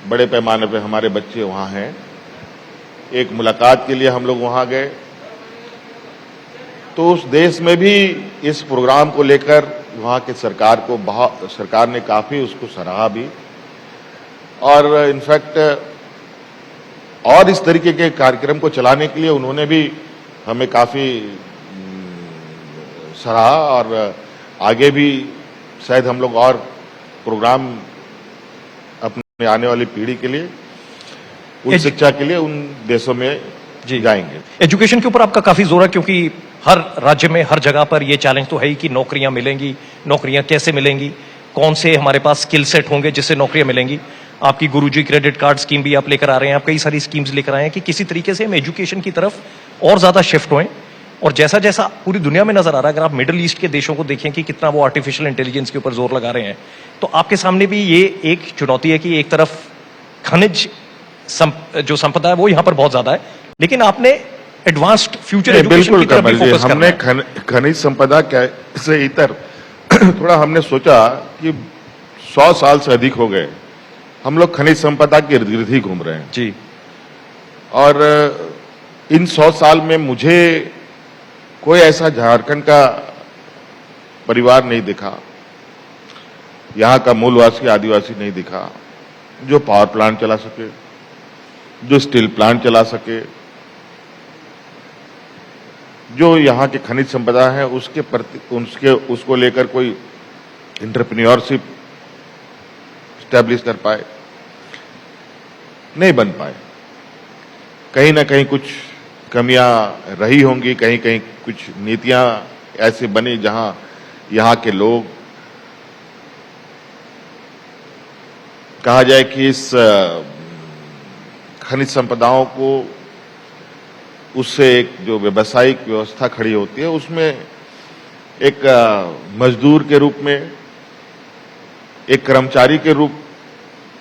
बड़े पैमाने पे हमारे बच्चे वहां हैं। एक मुलाकात के लिए हम लोग वहां गए तो उस देश में भी इस प्रोग्राम को लेकर वहां के सरकार ने काफी उसको सराहा भी और इनफैक्ट और इस तरीके के कार्यक्रम को चलाने के लिए उन्होंने भी हमें काफी सराहा और आगे भी शायद हम लोग और प्रोग्राम अपने आने वाली पीढ़ी के लिए उच्च शिक्षा के लिए उन देशों में जाएंगे। एजुकेशन के ऊपर आपका काफी जोर है क्योंकि हर राज्य में हर जगह पर ये चैलेंज तो है ही कि नौकरियां मिलेंगी, नौकरियां कैसे मिलेंगी, कौन से हमारे पास स्किल सेट होंगे जिससे नौकरियां मिलेंगी। आपकी गुरुजी क्रेडिट कार्ड स्कीम भी आप लेकर आ रहे हैं, आप कई सारी स्कीम्स लेकर आए हैं कि किसी तरीके से हम एजुकेशन की तरफ और ज्यादा शिफ्ट होएं। और जैसा जैसा पूरी दुनिया में नजर आ रहा है, अगर आप मिडिल ईस्ट के देशों को देखें कि कितना वो आर्टिफिशियल इंटेलिजेंस के ऊपर जोर लगा रहे हैं, तो आपके सामने भी ये एक चुनौती है कि एक तरफ खनिज जो संपदा है वो यहां पर बहुत ज्यादा है, लेकिन आपने एडवांस्ड फ्यूचर एजुकेशन की तरफ भी फोकस करना है। हमने खनिज संपदा कैसे इतर थोड़ा हमने सोचा कि 100 साल से अधिक हो गए हम लोग खनिज संपदा के इर्द गिर्द ही घूम रहे हैं जी। और इन 100 साल में मुझे कोई ऐसा झारखंड का परिवार नहीं दिखा, यहां का मूलवासी आदिवासी नहीं दिखा जो पावर प्लांट चला सके, जो स्टील प्लांट चला सके, जो यहाँ के खनिज संपदा है उसके प्रति उसको लेकर कोई एंटरप्रेन्योरशिप स्टैब्लिश कर पाए, नहीं बन पाए। कहीं ना कहीं कुछ कमियां रही होंगी, कहीं कहीं कुछ नीतियां ऐसे बनी जहां यहाँ के लोग कहा जाए कि इस खनिज संपदाओं को उससे एक जो व्यावसायिक व्यवस्था खड़ी होती है उसमें एक मजदूर के रूप में, एक कर्मचारी के रूप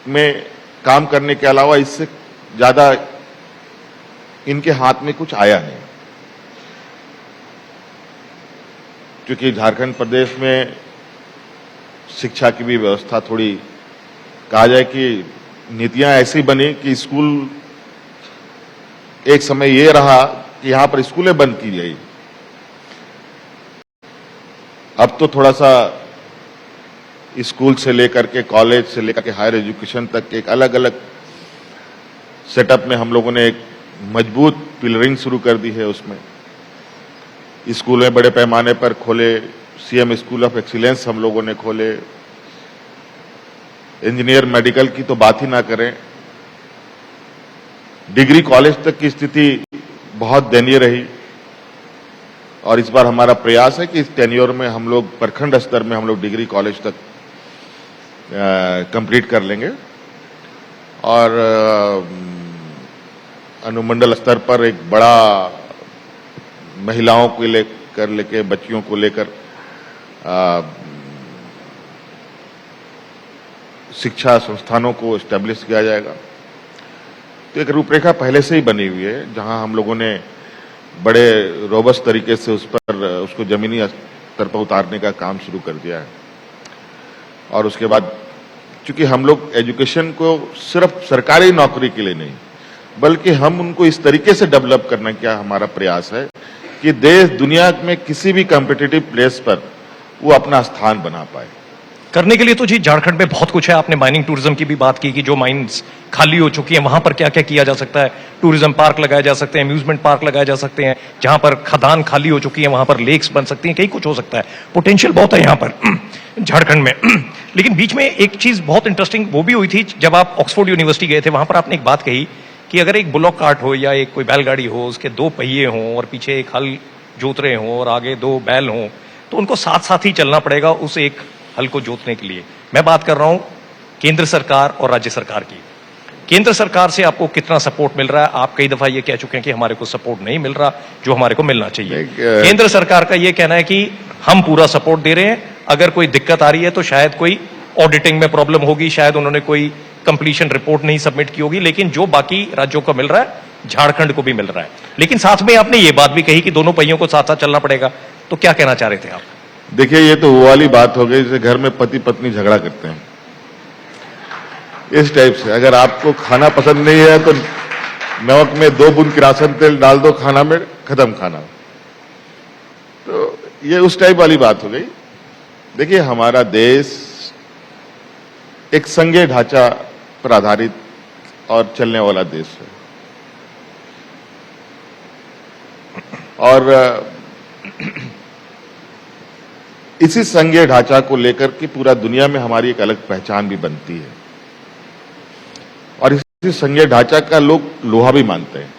में काम करने के अलावा इससे ज्यादा इनके हाथ में कुछ आया नहीं। क्योंकि झारखंड प्रदेश में शिक्षा की भी व्यवस्था थोड़ी, कहा जाए कि नीतियां ऐसी बनी कि स्कूल, एक समय ये रहा कि यहां पर स्कूलें बंद की गई। अब तो थोड़ा सा स्कूल से लेकर के कॉलेज से लेकर के हायर एजुकेशन तक एक अलग अलग सेटअप में हम लोगों ने एक मजबूत पिलरिंग शुरू कर दी है। उसमें स्कूल में बड़े पैमाने पर खोले, सीएम स्कूल ऑफ एक्सीलेंस हम लोगों ने खोले, इंजीनियर मेडिकल की तो बात ही ना करें, डिग्री कॉलेज तक की स्थिति बहुत दयनीय रही। और इस बार हमारा प्रयास है कि इस टेन्योर में हम लोग प्रखंड स्तर में हम लोग डिग्री कॉलेज तक कंप्लीट कर लेंगे और अनुमंडल स्तर पर एक बड़ा महिलाओं को लेके बच्चियों को लेकर शिक्षा संस्थानों को एस्टेब्लिश किया जाएगा। तो एक रूपरेखा पहले से ही बनी हुई है, जहां हम लोगों ने बड़े रोबस्ट तरीके से उसको जमीनी स्तर पर उतारने का काम शुरू कर दिया है। और उसके बाद चूंकि हम लोग एजुकेशन को सिर्फ सरकारी नौकरी के लिए नहीं, बल्कि हम उनको इस तरीके से डेवलप करना क्या हमारा प्रयास है कि देश दुनिया में किसी भी कॉम्पिटिटिव प्लेस पर वो अपना स्थान बना पाए। करने के लिए तो जी झारखंड में बहुत कुछ है। आपने माइनिंग टूरिज्म की भी बात की कि जो माइंस खाली हो चुकी हैं वहां पर क्या क्या किया जा सकता है। टूरिज्म पार्क लगाए जा सकते हैं, अम्यूजमेंट पार्क लगाए जा सकते हैं, जहां पर खदान खाली हो चुकी है वहां पर लेक्स बन सकती हैं, कई कुछ हो सकता है। पोटेंशियल बहुत है यहां पर झारखंड में। लेकिन बीच में एक चीज बहुत इंटरेस्टिंग वो भी हुई थी, जब आप ऑक्सफोर्ड यूनिवर्सिटी गए थे, वहां पर आपने एक बात कही कि अगर एक बुलॉक कार्ट हो या एक कोई बैलगाड़ी हो, उसके 2 पहिए हों और पीछे एक हल जोत रहे हों और आगे 2 बैल हों, तो उनको साथ साथ ही चलना पड़ेगा उस एक हल को जोतने के लिए। मैं बात कर रहा हूं केंद्र सरकार और राज्य सरकार की। केंद्र सरकार से आपको कितना सपोर्ट मिल रहा है? आप कई दफा ये कह चुके हैं कि हमारे को सपोर्ट नहीं मिल रहा जो हमारे को मिलना चाहिए। केंद्र सरकार का ये कहना है कि हम पूरा सपोर्ट दे रहे हैं, अगर कोई दिक्कत आ रही है तो शायद कोई ऑडिटिंग में प्रॉब्लम होगी, शायद उन्होंने कोई कंप्लीशन रिपोर्ट नहीं सबमिट की होगी, लेकिन जो बाकी राज्यों को मिल रहा है झारखंड को भी मिल रहा है। लेकिन साथ में आपने ये बात भी कही कि दोनों पहियों को साथ साथ चलना पड़ेगा, तो क्या कहना चाह रहे थे आप? देखिए, ये तो वो वाली बात हो गई जैसे घर में पति पत्नी झगड़ा करते हैं, इस टाइप से। अगर आपको खाना पसंद नहीं है तो नमक में 2 बूंद किरासन तेल डाल दो खाना में, खत्म खाना। तो ये उस टाइप वाली बात हो गई। देखिए, हमारा देश एक संघीय ढांचा पर आधारित और चलने वाला देश है और इसी संघीय ढांचा को लेकर के पूरा दुनिया में हमारी एक अलग पहचान भी बनती है और इसी संघीय ढांचा का लोग लोहा भी मानते हैं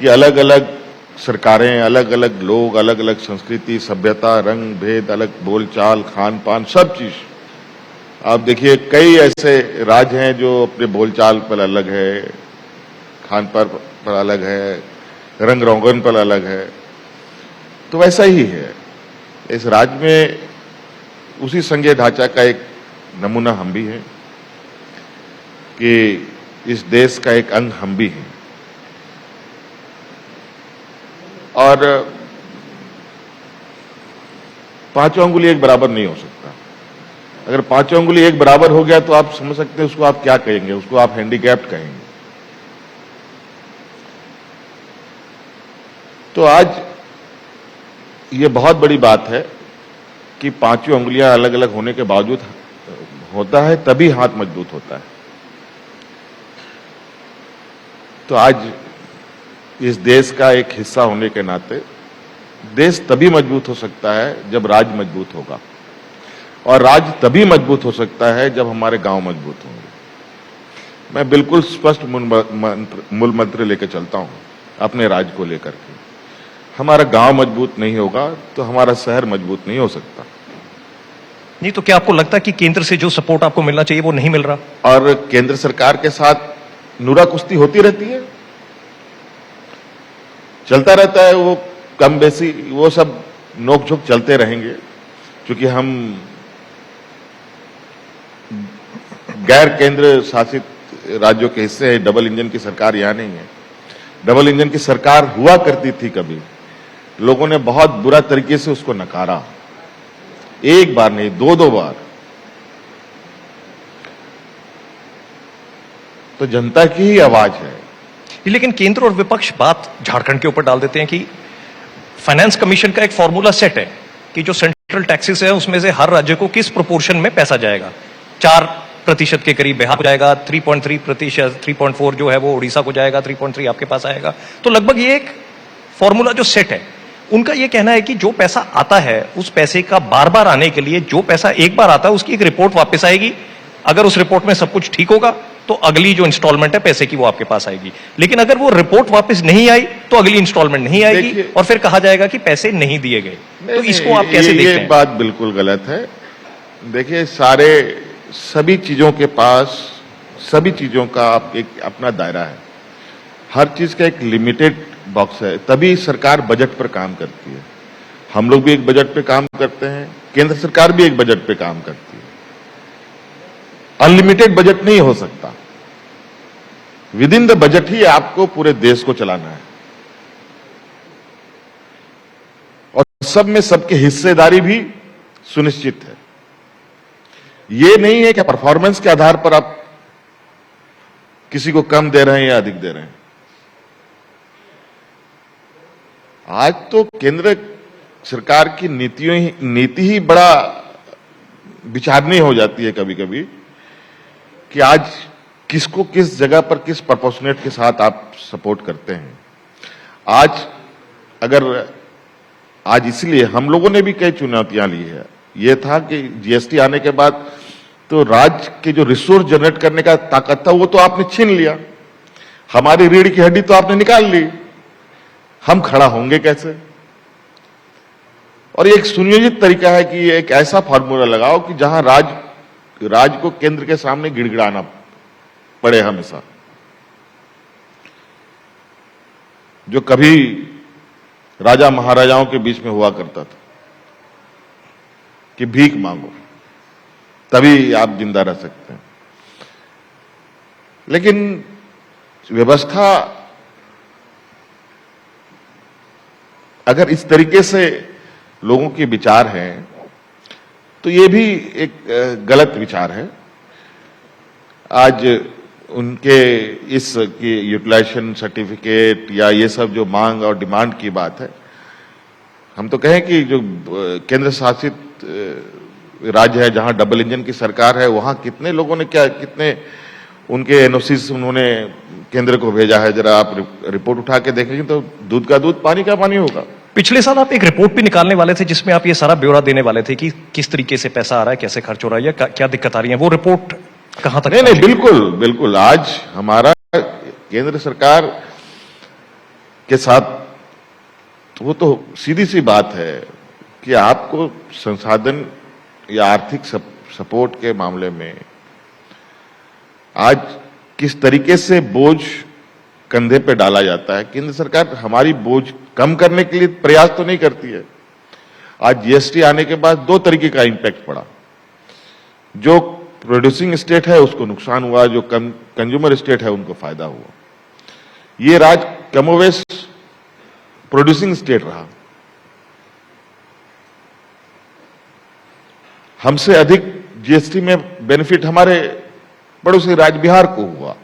कि अलग अलग सरकारें, अलग अलग लोग, अलग अलग संस्कृति, सभ्यता, रंग भेद, अलग बोलचाल, खान पान, सब चीज। आप देखिए, कई ऐसे राज्य हैं जो अपने बोलचाल पर अलग है, खान पान पर अलग है, रंग रोगन पर अलग है। तो वैसा ही है इस राज्य में, उसी संघीय ढांचा का एक नमूना हम भी हैं कि इस देश का एक अंग हम भी हैं। और 5 अंगुली एक बराबर नहीं हो सकता। अगर 5 अंगुली एक बराबर हो गया तो आप समझ सकते हैं उसको आप क्या कहेंगे, उसको आप हैंडीकैप्ड कहेंगे। तो आज ये बहुत बड़ी बात है कि 5 अंगुलियां अलग अलग होने के बावजूद होता है, तभी हाथ मजबूत होता है। तो आज इस देश का एक हिस्सा होने के नाते देश तभी मजबूत हो सकता है जब राज्य मजबूत होगा, और राज्य तभी मजबूत हो सकता है जब हमारे गांव मजबूत होंगे। मैं बिल्कुल स्पष्ट मूल मंत्र लेकर चलता हूं अपने राज्य को लेकर के। हमारा गांव मजबूत नहीं होगा तो हमारा शहर मजबूत नहीं हो सकता। नहीं तो क्या आपको लगता है कि केंद्र से जो सपोर्ट आपको मिलना चाहिए वो नहीं मिल रहा? और केंद्र सरकार के साथ नूरा कुश्ती होती रहती है, चलता रहता है, वो कम बेसी वो सब नोक-झोंक चलते रहेंगे। क्योंकि हम गैर केंद्र शासित राज्यों के हिस्से हैं, डबल इंजन की सरकार यहां नहीं है। डबल इंजन की सरकार हुआ करती थी कभी, लोगों ने बहुत बुरा तरीके से उसको नकारा, एक बार नहीं, दो बार। तो जनता की ही आवाज है। लेकिन केंद्र और विपक्ष बात झारखंड के ऊपर डाल देते हैं कि फाइनेंस कमीशन का एक फॉर्मूला सेट है कि जो सेंट्रल टैक्सेस है उसमें से हर राज्य को किस प्रोपोर्शन में पैसा जाएगा। 4% के करीब बिहार को जाएगा, 3.3%, 3.4 जो है वो उड़ीसा को जाएगा, 3.3 आपके पास आएगा। तो लगभग ये एक फॉर्मूला जो सेट है, उनका ये कहना है कि जो पैसा आता है उस पैसे का बार बार आने के लिए जो पैसा एक बार आता है उसकी एक रिपोर्ट वापस आएगी। अगर उस रिपोर्ट में सब कुछ ठीक होगा तो अगली जो इंस्टॉलमेंट है पैसे की वो आपके पास आएगी, लेकिन अगर वो रिपोर्ट वापस नहीं आई तो अगली इंस्टॉलमेंट नहीं आएगी और फिर कहा जाएगा कि पैसे नहीं दिए गए। तो इसको आप कैसे देखते हैं? ये बात बिल्कुल गलत है। देखिए, सभी चीजों के पास सभी चीजों का एक अपना दायरा है, हर चीज का एक लिमिटेड बॉक्स है, तभी सरकार बजट पर काम करती है। हम लोग भी एक बजट पे काम करते हैं, केंद्र सरकार भी एक बजट पे काम करती है। अनलिमिटेड बजट नहीं हो सकता, विद इन द बजट ही आपको पूरे देश को चलाना है और सब में सबकी हिस्सेदारी भी सुनिश्चित है। ये नहीं है कि परफॉर्मेंस के आधार पर आप किसी को कम दे रहे हैं या अधिक दे रहे हैं। आज तो केंद्र सरकार की नीति ही बड़ा विचारणीय हो जाती है कभी कभी कि आज किसको किस जगह पर किस प्रपोर्शनेट के साथ आप सपोर्ट करते हैं। आज इसलिए हम लोगों ने भी कई चुनौतियां ली है। ये था कि जीएसटी आने के बाद तो राज्य के जो रिसोर्स जनरेट करने का ताकत था वो तो आपने छीन लिया, हमारी रीढ़ की हड्डी तो आपने निकाल ली, हम खड़ा होंगे कैसे? और एक सुनियोजित तरीका है कि एक ऐसा फॉर्मूला लगाओ कि जहां राज्य को केंद्र के सामने गिड़गिड़ाना पड़े हमेशा, जो कभी राजा महाराजाओं के बीच में हुआ करता था कि भीख मांगो तभी आप जिंदा रह सकते हैं। लेकिन व्यवस्था अगर इस तरीके से लोगों के विचार हैं तो ये भी एक गलत विचार है। आज उनके इस की यूटिलाइजेशन सर्टिफिकेट या ये सब जो मांग और डिमांड की बात है, हम तो कहें कि जो केंद्र शासित राज्य है जहां डबल इंजन की सरकार है वहां कितने लोगों ने कितने उनके एनओसी उन्होंने केंद्र को भेजा है, जरा आप रिपोर्ट उठा के देखेंगे तो दूध का दूध पानी का पानी होगा। पिछले साल आप एक रिपोर्ट भी निकालने वाले थे जिसमें आप ये सारा ब्यौरा देने वाले थे कि किस तरीके से पैसा आ रहा है, कैसे खर्च हो रहा है या क्या दिक्कत आ रही है। वो रिपोर्ट कहां तक? नहीं, बिल्कुल आज हमारा केंद्र सरकार के साथ वो तो सीधी सी बात है कि आपको संसाधन या आर्थिक सपोर्ट के मामले में आज किस तरीके से बोझ कंधे पे डाला जाता है। केंद्र सरकार हमारी बोझ कम करने के लिए प्रयास तो नहीं करती है। आज जीएसटी आने के बाद दो तरीके का इंपैक्ट पड़ा, जो प्रोड्यूसिंग स्टेट है उसको नुकसान हुआ, जो कंज्यूमर स्टेट है उनको फायदा हुआ। ये राज्य कमोवेश प्रोड्यूसिंग स्टेट रहा, हमसे अधिक जीएसटी में बेनिफिट हमारे पड़ोसी राज्य बिहार को हुआ।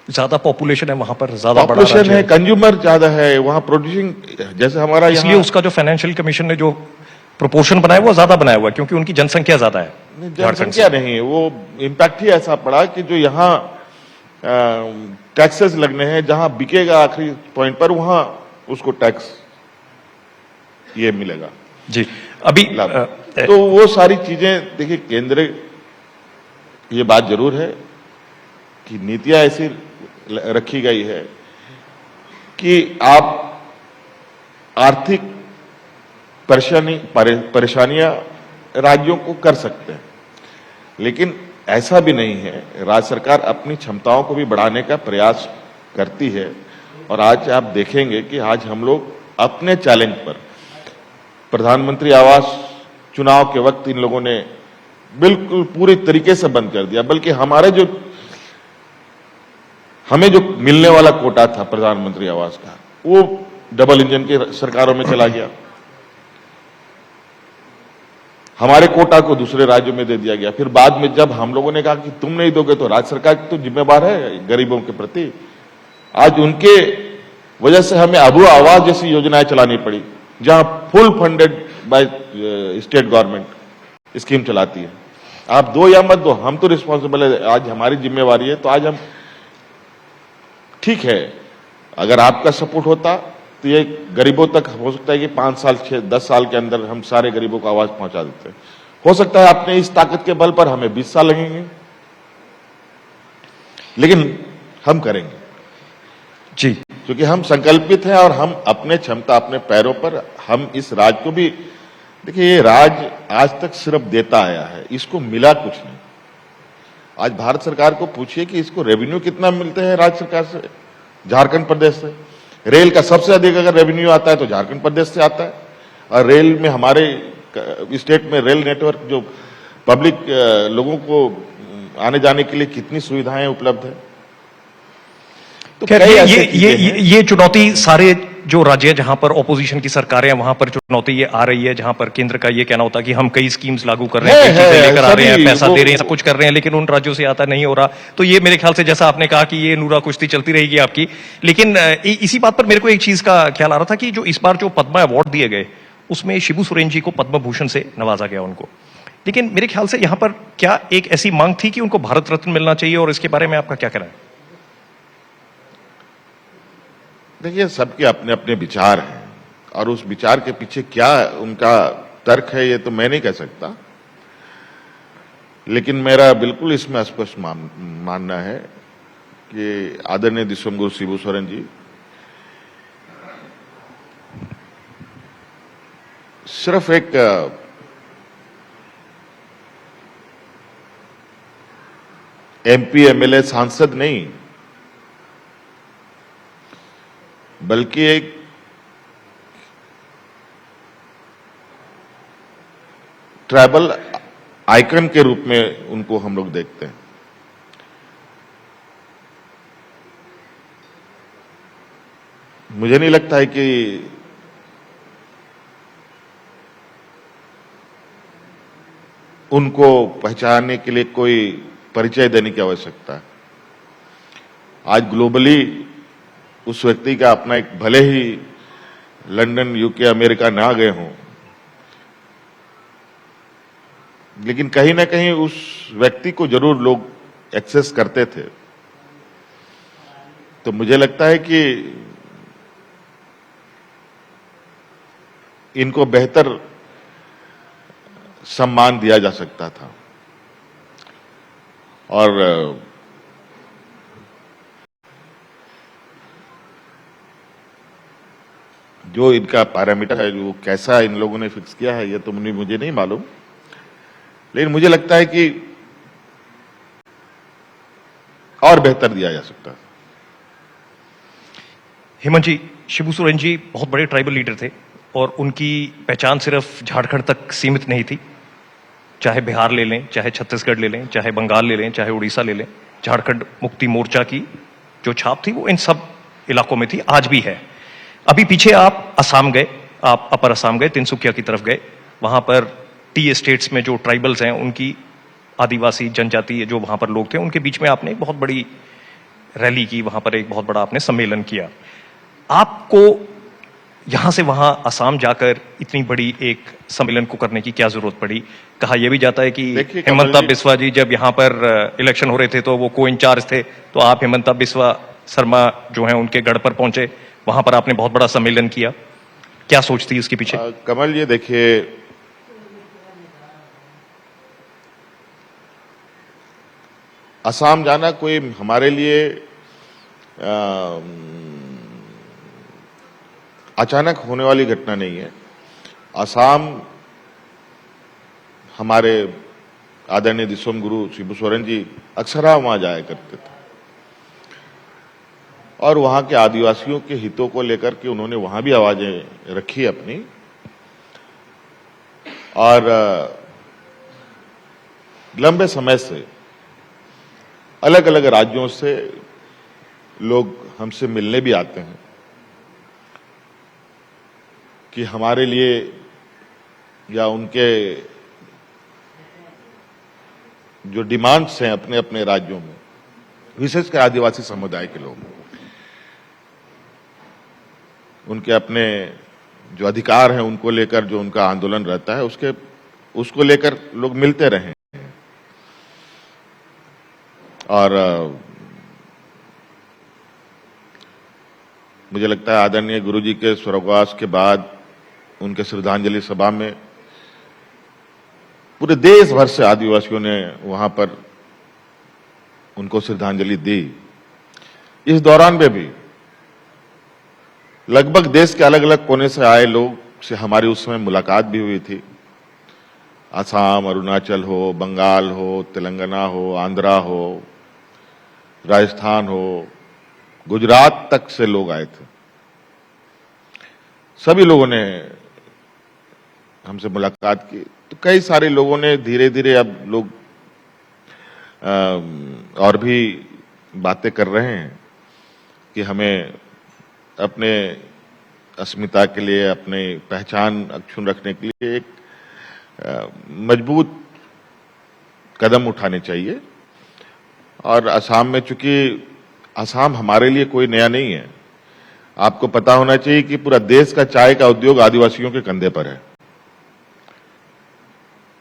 ज्यादा पॉपुलेशन है वहां पर, ज्यादा बड़ा पॉपुलेशन है, कंज्यूमर ज्यादा है, वहां प्रोड्यूसिंग जैसे हमारा, इसलिए उसका जो फाइनेंशियल कमीशन ने जो प्रोपोर्शन बनाया वो ज्यादा बनाया हुआ है क्योंकि उनकी जनसंख्या ज्यादा है। जनसंख्या नहीं, वो इम्पैक्ट ही ऐसा पड़ा कि जो यहाँ टैक्सेस लगने हैं, जहां बिकेगा आखिरी पॉइंट पर वहां उसको टैक्स ये मिलेगा जी। अभी तो वो सारी चीजें देखिए, केंद्र ये बात जरूर है कि नीतियां ऐसी रखी गई है कि आप आर्थिक परेशानियां राज्यों को कर सकते हैं, लेकिन ऐसा भी नहीं है। राज्य सरकार अपनी क्षमताओं को भी बढ़ाने का प्रयास करती है और आज आप देखेंगे कि आज हम लोग अपने चैलेंज पर, प्रधानमंत्री आवास चुनाव के वक्त इन लोगों ने बिल्कुल पूरी तरीके से बंद कर दिया, बल्कि हमें जो मिलने वाला कोटा था प्रधानमंत्री आवास का, वो डबल इंजन की सरकारों में चला गया, हमारे कोटा को दूसरे राज्यों में दे दिया गया। फिर बाद में जब हम लोगों ने कहा कि तुम नहीं दोगे तो राज्य सरकार तो जिम्मेवार है गरीबों के प्रति, आज उनके वजह से हमें अबू आवाज जैसी योजनाएं चलानी पड़ी, जहां full funded by state government scheme चलाती है। आप दो या मत दो, हम तो रिस्पॉन्सिबल है, आज हमारी जिम्मेवारी है। तो आज हम, ठीक है, अगर आपका सपोर्ट होता तो ये गरीबों तक हो सकता है कि 5 साल 10 साल के अंदर हम सारे गरीबों को आवाज पहुंचा देते हैं। हो सकता है अपने इस ताकत के बल पर हमें 20 साल लगेंगे, लेकिन हम करेंगे जी, क्योंकि हम संकल्पित हैं और हम अपने क्षमता, अपने पैरों पर हम इस राज को भी, देखिए ये राज आज तक सिर्फ देता आया है, इसको मिला कुछ नहीं। आज भारत सरकार को पूछिए कि इसको रेवेन्यू कितना मिलते हैं राज्य सरकार से, झारखंड प्रदेश से। रेल का सबसे अधिक अगर रेवेन्यू आता है तो झारखंड प्रदेश से आता है, और रेल में हमारे स्टेट में रेल नेटवर्क जो पब्लिक लोगों को आने जाने के लिए कितनी सुविधाएं उपलब्ध है। तो खैर ये चुनौती सारे जो राज्य जहां पर ऑपोजिशन की सरकारें हैं वहां पर चुनौती ये आ रही है, जहां पर केंद्र का ये कहना होता है कि हम कई स्कीम्स लागू कर रहे हैं, कई चीजें लेकर आ रहे हैं, पैसा दे रहे हैं, सब कुछ कर रहे हैं, लेकिन उन राज्यों से आता नहीं हो रहा। तो ये मेरे ख्याल से, जैसा आपने कहा कि ये नूरा कुश्ती चलती रहेगी आपकी। लेकिन इसी बात पर मेरे को एक चीज का ख्याल आ रहा था कि जो इस बार जो पद्मा अवार्ड दिए गए उसमें शिबू सोरेन जी को पद्म भूषण से नवाजा गया उनको, लेकिन मेरे ख्याल से यहां पर क्या एक ऐसी मांग थी कि उनको भारत रत्न मिलना चाहिए, और इसके बारे में आपका क्या कहना है? देखिए, सबके अपने अपने विचार हैं, और उस विचार के पीछे क्या उनका तर्क है ये तो मैं नहीं कह सकता, लेकिन मेरा बिल्कुल इसमें स्पष्ट मानना है कि आदरणीय दिसोम शिबू सोरेन जी सिर्फ एक एमपी एमएलए सांसद नहीं, बल्कि एक ट्राइबल आइकन के रूप में उनको हम लोग देखते हैं। मुझे नहीं लगता है कि उनको पहचानने के लिए कोई परिचय देने की आवश्यकता है। आज ग्लोबली उस व्यक्ति का अपना एक, भले ही लंदन, यूके, अमेरिका ना गए हों, लेकिन कहीं ना कहीं उस व्यक्ति को जरूर लोग एक्सेस करते थे। तो मुझे लगता है कि इनको बेहतर सम्मान दिया जा सकता था, और जो इनका पैरामीटर है, जो कैसा इन लोगों ने फिक्स किया है, ये तो मुझे नहीं मालूम, लेकिन मुझे लगता है कि और बेहतर दिया जा सकता है। हेमंत जी, शिबू सोरेन जी बहुत बड़े ट्राइबल लीडर थे, और उनकी पहचान सिर्फ झारखंड तक सीमित नहीं थी। चाहे बिहार ले लें, चाहे छत्तीसगढ़ ले लें, चाहे बंगाल ले लें, चाहे उड़ीसा ले लें, झारखंड मुक्ति मोर्चा की जो छाप थी वो इन सब इलाकों में थी, आज भी है। अभी पीछे आप असम गए, आप अपर असम गए, तिनसुकिया की तरफ गए, वहां पर टी एस्टेट्स में जो ट्राइबल्स हैं, उनकी आदिवासी जनजाति जो वहां पर लोग थे, उनके बीच में आपने एक बहुत बड़ी रैली की, वहां पर एक बहुत बड़ा आपने सम्मेलन किया। आपको यहां से वहां असम जाकर इतनी बड़ी एक सम्मेलन को करने की क्या जरूरत पड़ी? कहा यह भी जाता है कि हेमंता बिस्वा जी जब यहां पर इलेक्शन हो रहे थे तो वो को इंचार्ज थे, तो आप हेमंता बिस्वा शर्मा जो हैं उनके गढ़ पर पहुंचे, वहां पर आपने बहुत बड़ा सम्मेलन किया। क्या सोच थी उसके पीछे? कमल, ये देखिए, असम जाना कोई हमारे लिए अचानक होने वाली घटना नहीं है। असम हमारे आदरणीय दिसोम गुरु शिबू सोरेन जी अक्सर वहां जाया करते थे, और वहां के आदिवासियों के हितों को लेकर के उन्होंने वहां भी आवाजें रखी अपनी, और लंबे समय से अलग अलग राज्यों से लोग हमसे मिलने भी आते हैं, कि हमारे लिए या उनके जो डिमांड्स हैं अपने अपने राज्यों में, विशेषकर आदिवासी समुदाय के लोग, उनके अपने जो अधिकार हैं उनको लेकर जो उनका आंदोलन रहता है उसको लेकर लोग मिलते रहे। और मुझे लगता है आदरणीय गुरुजी के स्वर्गवास के बाद उनके श्रद्धांजलि सभा में पूरे देश भर से आदिवासियों ने वहां पर उनको श्रद्धांजलि दी। इस दौरान में भी लगभग देश के अलग अलग कोने से आए लोग से हमारी उस समय मुलाकात भी हुई थी। असम, अरुणाचल हो, बंगाल हो, तेलंगाना हो, आंध्रा हो, राजस्थान हो, गुजरात तक से लोग आए थे। सभी लोगों ने हमसे मुलाकात की। तो कई सारे लोगों ने धीरे धीरे अब लोग और भी बातें कर रहे हैं कि हमें अपने अस्मिता के लिए, अपने पहचान अक्षुण्ण रखने के लिए एक मजबूत कदम उठाने चाहिए। और असम में, चूंकि असम हमारे लिए कोई नया नहीं है, आपको पता होना चाहिए कि पूरा देश का चाय का उद्योग आदिवासियों के कंधे पर है।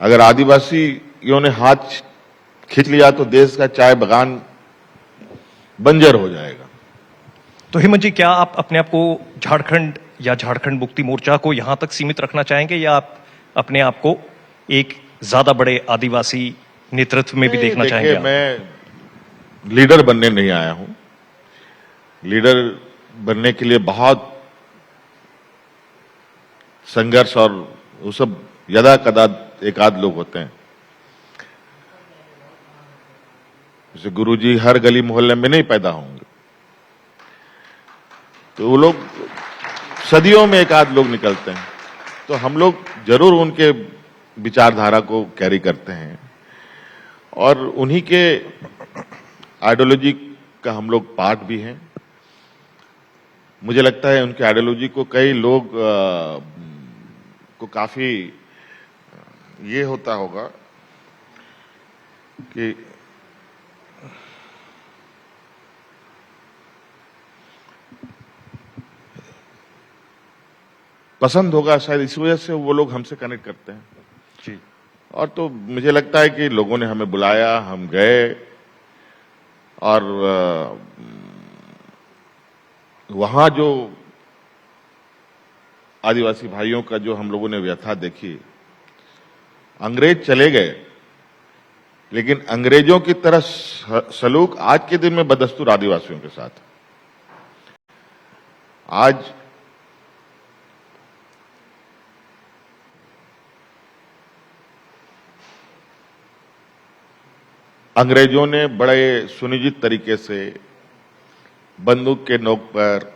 अगर आदिवासियों ने हाथ खींच लिया तो देश का चाय बागान बंजर हो जाएगा। तो हेमंत जी, क्या आप अपने आप को झारखंड या झारखंड मुक्ति मोर्चा को यहां तक सीमित रखना चाहेंगे, या आप अपने आप को एक ज्यादा बड़े आदिवासी नेतृत्व में भी देखना चाहेंगे? मैं लीडर बनने नहीं आया हूं। लीडर बनने के लिए बहुत संघर्ष और वो सब यदा कदा एक आध लोग होते हैं। जैसे गुरुजी हर गली मोहल्ले में नहीं पैदा होंगे, तो वो लोग सदियों में एक आध लोग निकलते हैं। तो हम लोग जरूर उनके विचारधारा को कैरी करते हैं और उन्हीं के आइडियोलॉजी का हम लोग पार्ट भी हैं। मुझे लगता है उनके आइडियोलॉजी को कई लोग को काफी ये होता होगा कि पसंद होगा, शायद इस वजह से वो लोग हमसे कनेक्ट करते हैं जी। और तो मुझे लगता है कि लोगों ने हमें बुलाया, हम गए और वहां जो आदिवासी भाइयों का जो हम लोगों ने व्यथा देखी, अंग्रेज चले गए लेकिन अंग्रेजों की तरह सलूक आज के दिन में बदस्तूर आदिवासियों के साथ। आज अंग्रेजों ने बड़े सुनिश्चित तरीके से बंदूक के नोक पर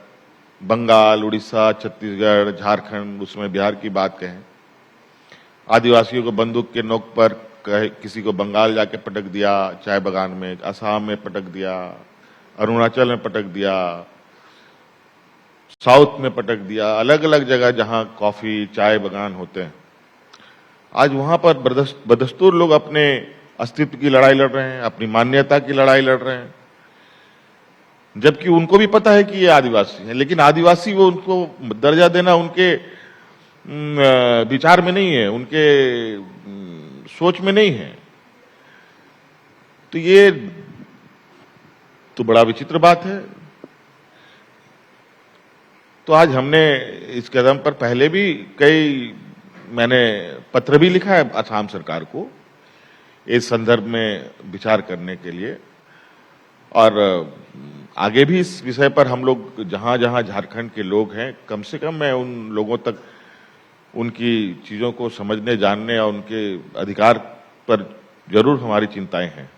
बंगाल, उड़ीसा, छत्तीसगढ़, झारखंड, उसमें बिहार की बात कहें, आदिवासियों को बंदूक के नोक पर किसी को बंगाल जाके पटक दिया चाय बागान में, असम में पटक दिया, अरुणाचल में पटक दिया, साउथ में पटक दिया, अलग अलग जगह जहां कॉफी चाय बागान होते हैं। आज वहां पर बदस्तूर लोग अपने अस्तित्व की लड़ाई लड़ रहे हैं, अपनी मान्यता की लड़ाई लड़ रहे हैं, जबकि उनको भी पता है कि ये आदिवासी हैं। लेकिन आदिवासी वो उनको दर्जा देना उनके विचार में नहीं है, उनके सोच में नहीं है। तो ये तो बड़ा विचित्र बात है। तो आज हमने इस कदम पर पहले भी मैंने पत्र भी लिखा है असम सरकार को इस संदर्भ में विचार करने के लिए, और आगे भी इस विषय पर हम लोग जहां जहां झारखंड के लोग हैं, कम से कम मैं उन लोगों तक उनकी चीजों को समझने, जानने और उनके अधिकार पर जरूर हमारी चिंताएं हैं।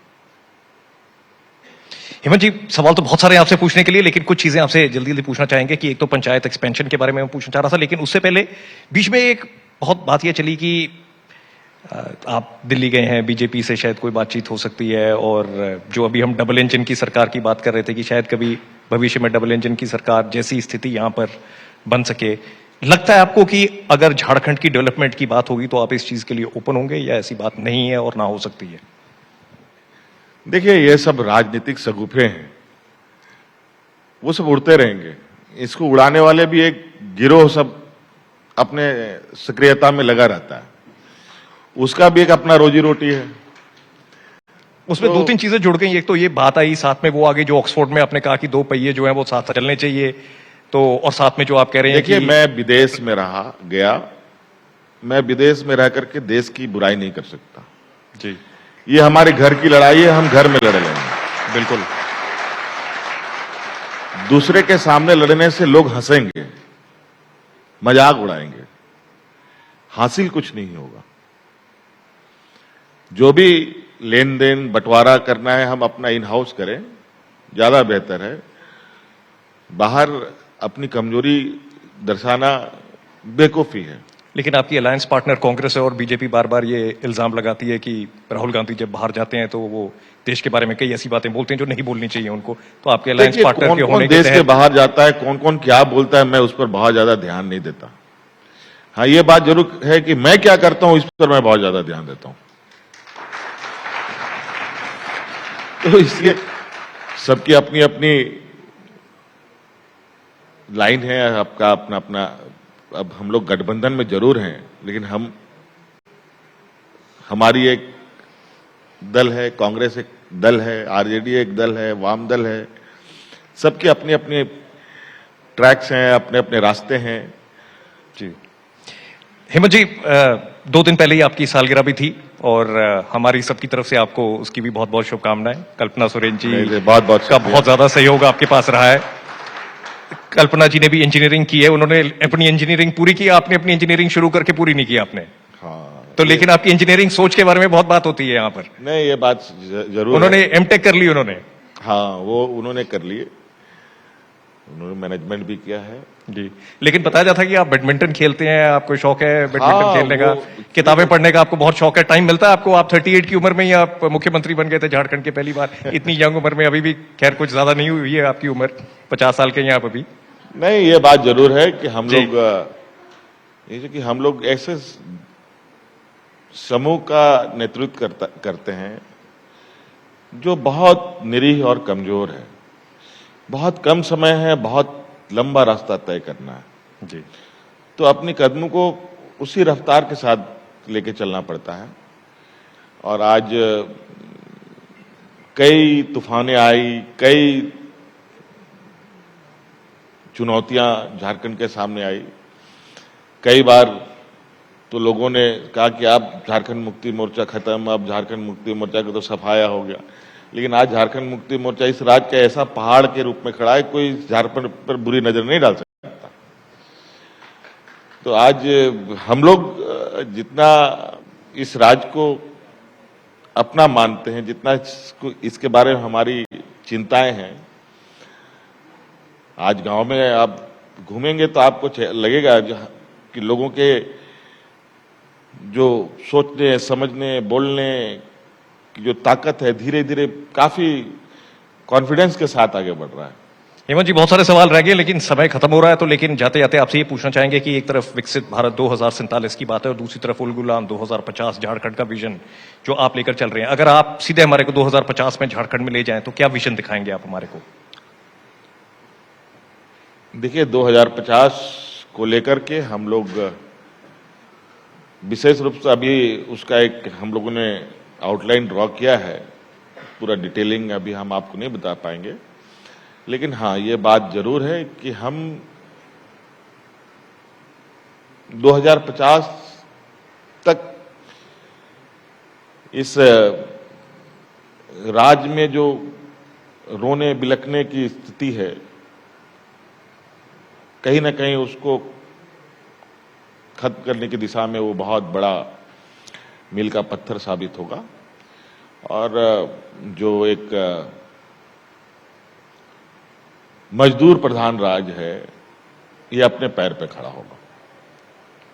हेमंत जी, सवाल तो बहुत सारे हैं आपसे पूछने के लिए, लेकिन कुछ चीजें आपसे जल्दी जल्दी पूछना चाहेंगे कि एक तो पंचायत एक्सपेंशन के बारे में मैं पूछना चाह रहा था, लेकिन उससे पहले बीच में एक बहुत बात यह चली कि आप दिल्ली गए हैं, बीजेपी से शायद कोई बातचीत हो सकती है, और जो अभी हम डबल इंजन की सरकार की बात कर रहे थे कि शायद कभी भविष्य में डबल इंजन की सरकार जैसी स्थिति यहां पर बन सके। लगता है आपको कि अगर झारखंड की डेवलपमेंट की बात होगी तो आप इस चीज के लिए ओपन होंगे, या ऐसी बात नहीं है और ना हो सकती है? देखिए, ये सब राजनीतिक शगुफे हैं, वो सब उड़ते रहेंगे। इसको उड़ाने वाले भी एक गिरोह सब अपने सक्रियता में लगा रहता है, उसका भी एक अपना रोजी रोटी है। उसमें दो तीन चीजें जुड़ गई। एक तो ये बात आई, साथ में वो आगे जो ऑक्सफोर्ड में आपने कहा कि दो पहिए जो हैं वो साथ चलने चाहिए, तो और साथ में जो आप कह रहे हैं देखिए, कि मैं विदेश में गया, मैं विदेश में रह करके देश की बुराई नहीं कर सकता जी, ये हमारे घर की लड़ाई है, हम घर में लड़ लेंगे। बिल्कुल। दूसरे के सामने लड़ने से लोग हंसेंगे, मजाक उड़ाएंगे, हासिल कुछ नहीं होगा। जो भी लेन देन बंटवारा करना है, हम अपना इन हाउस करें, ज्यादा बेहतर है। बाहर अपनी कमजोरी दर्शाना बेवकूफी है। लेकिन आपकी अलायंस पार्टनर कांग्रेस है और बीजेपी बार बार ये इल्जाम लगाती है कि राहुल गांधी जब बाहर जाते हैं तो वो देश के बारे में कई ऐसी बातें बोलते हैं जो नहीं बोलनी चाहिए उनको। तो आपके अलायंस देखिए, पार्टनर के कौन होने कौन के देश के तहत बाहर जाता है, कौन कौन क्या बोलता है, मैं उस पर बहुत ज्यादा ध्यान नहीं देता। हाँ, ये बात जरूर है कि मैं क्या करता हूं इस पर मैं बहुत ज्यादा ध्यान देता हूं। तो इसलिए सबकी अपनी अपनी लाइन है, आपका अपना अपना। अब हम लोग गठबंधन में जरूर हैं, लेकिन हमारी एक दल है, कांग्रेस एक दल है, आरजेडी एक दल है, वाम दल है। सबके अपने अपने ट्रैक्स हैं, अपने अपने रास्ते हैं। जी, हेमंत जी, 2 दिन पहले ही आपकी सालगिरह भी थी और हमारी सबकी तरफ से आपको उसकी भी बहुत बहुत शुभकामनाएं। कल्पना सोरेन जी बहुत बहुत का बहुत ज्यादा सहयोग आपके पास रहा है। कल्पना जी ने भी इंजीनियरिंग की है, उन्होंने अपनी इंजीनियरिंग पूरी की, आपने अपनी इंजीनियरिंग शुरू करके पूरी नहीं की आपने। हाँ, तो लेकिन आपकी इंजीनियरिंग सोच के बारे में बहुत बात होती है यहाँ पर। नहीं, ये बात जरूर उन्होंने एमटेक कर ली उन्होंने। हाँ, वो उन्होंने कर लिए, उन्होंने मैनेजमेंट भी किया है जी। लेकिन बताया जाता है कि आप बैडमिंटन खेलते हैं, आपको शौक है बैडमिंटन हाँ, खेलने का, किताबें पढ़ने का आपको बहुत शौक है। टाइम मिलता है आपको? आप 38 की उम्र में ही आप मुख्यमंत्री बन गए थे झारखंड के पहली बार। इतनी यंग उम्र में, अभी भी खैर कुछ ज्यादा नहीं हुई है आपकी उम्र, 50 साल के हैं आप अभी। नहीं, ये बात जरूर है कि हम लोग ऐसे समूह का नेतृत्व करते हैं जो बहुत निरीह और कमजोर है। बहुत कम समय है, बहुत लंबा रास्ता तय करना है जी। तो अपने कदमों को उसी रफ्तार के साथ लेके चलना पड़ता है। और आज कई तूफानें आई, कई चुनौतियां झारखंड के सामने आई। कई बार तो लोगों ने कहा कि अब झारखंड मुक्ति मोर्चा खत्म, अब झारखंड मुक्ति मोर्चा का तो सफाया हो गया। लेकिन आज झारखंड मुक्ति मोर्चा इस राज्य का ऐसा पहाड़ के रूप में खड़ा है, कोई झारखंड पर बुरी नजर नहीं डाल सकता। तो आज हम लोग जितना इस राज्य को अपना मानते हैं, जितना इसके बारे में हमारी चिंताएं हैं, आज गांव में आप घूमेंगे तो आपको लगेगा कि लोगों के जो सोचने, समझने, बोलने की जो ताकत है, धीरे धीरे काफी कॉन्फिडेंस के साथ आगे बढ़ रहा है। हेमंत जी, बहुत सारे सवाल रह गए लेकिन समय खत्म हो रहा है, तो लेकिन जाते जाते आपसे ये पूछना चाहेंगे कि एक तरफ विकसित भारत 2047 की बात है और दूसरी तरफ उलगुलाम 2050 झारखंड का विजन जो आप लेकर चल रहे हैं। अगर आप सीधे हमारे को 2050 में झारखंड में ले जाएं तो क्या विजन दिखाएंगे आप हमारे को? देखिए, 2050 को लेकर के हम लोग विशेष रूप से अभी उसका एक हम लोगों ने आउटलाइन ड्रॉ किया है। पूरा डिटेलिंग अभी हम आपको नहीं बता पाएंगे, लेकिन हाँ, ये बात जरूर है कि हम 2050 तक इस राज्य में जो रोने बिलखने की स्थिति है, कहीं ना कहीं उसको खत्म करने की दिशा में वो बहुत बड़ा मील का पत्थर साबित होगा। और जो एक मजदूर प्रधान राज्य है, ये अपने पैर पे खड़ा होगा।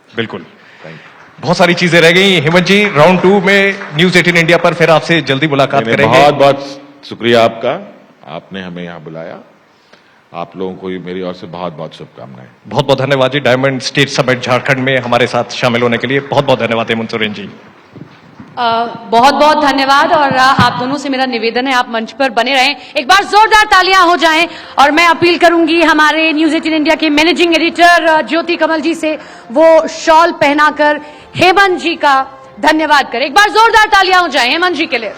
बिल्कुल। Thank you. बहुत सारी चीजें रह गई। हेमंत जी, राउंड 2 में न्यूज 18 इंडिया पर फिर आपसे जल्दी मुलाकात करेंगे। बहुत बहुत शुक्रिया आपका, आपने हमें यहाँ बुलाया आप लोगों को भी मेरी ओर से बहुत बहुत शुभकामनाएं। बहुत बहुत धन्यवाद जी, डायमंड स्टेट समिट झारखंड में हमारे साथ शामिल होने के लिए बहुत बहुत धन्यवाद हेमंत सोरेन जी। बहुत बहुत धन्यवाद। और आप दोनों से मेरा निवेदन है, आप मंच पर बने रहें, एक बार जोरदार तालियां हो जाएं। और मैं अपील करूंगी हमारे न्यूज 18 इंडिया के मैनेजिंग एडिटर ज्योति कमल जी से, वो शॉल पहनाकर हेमंत जी का धन्यवाद करें। एक बार जोरदार तालियां हो जाएं हेमंत जी के लिए।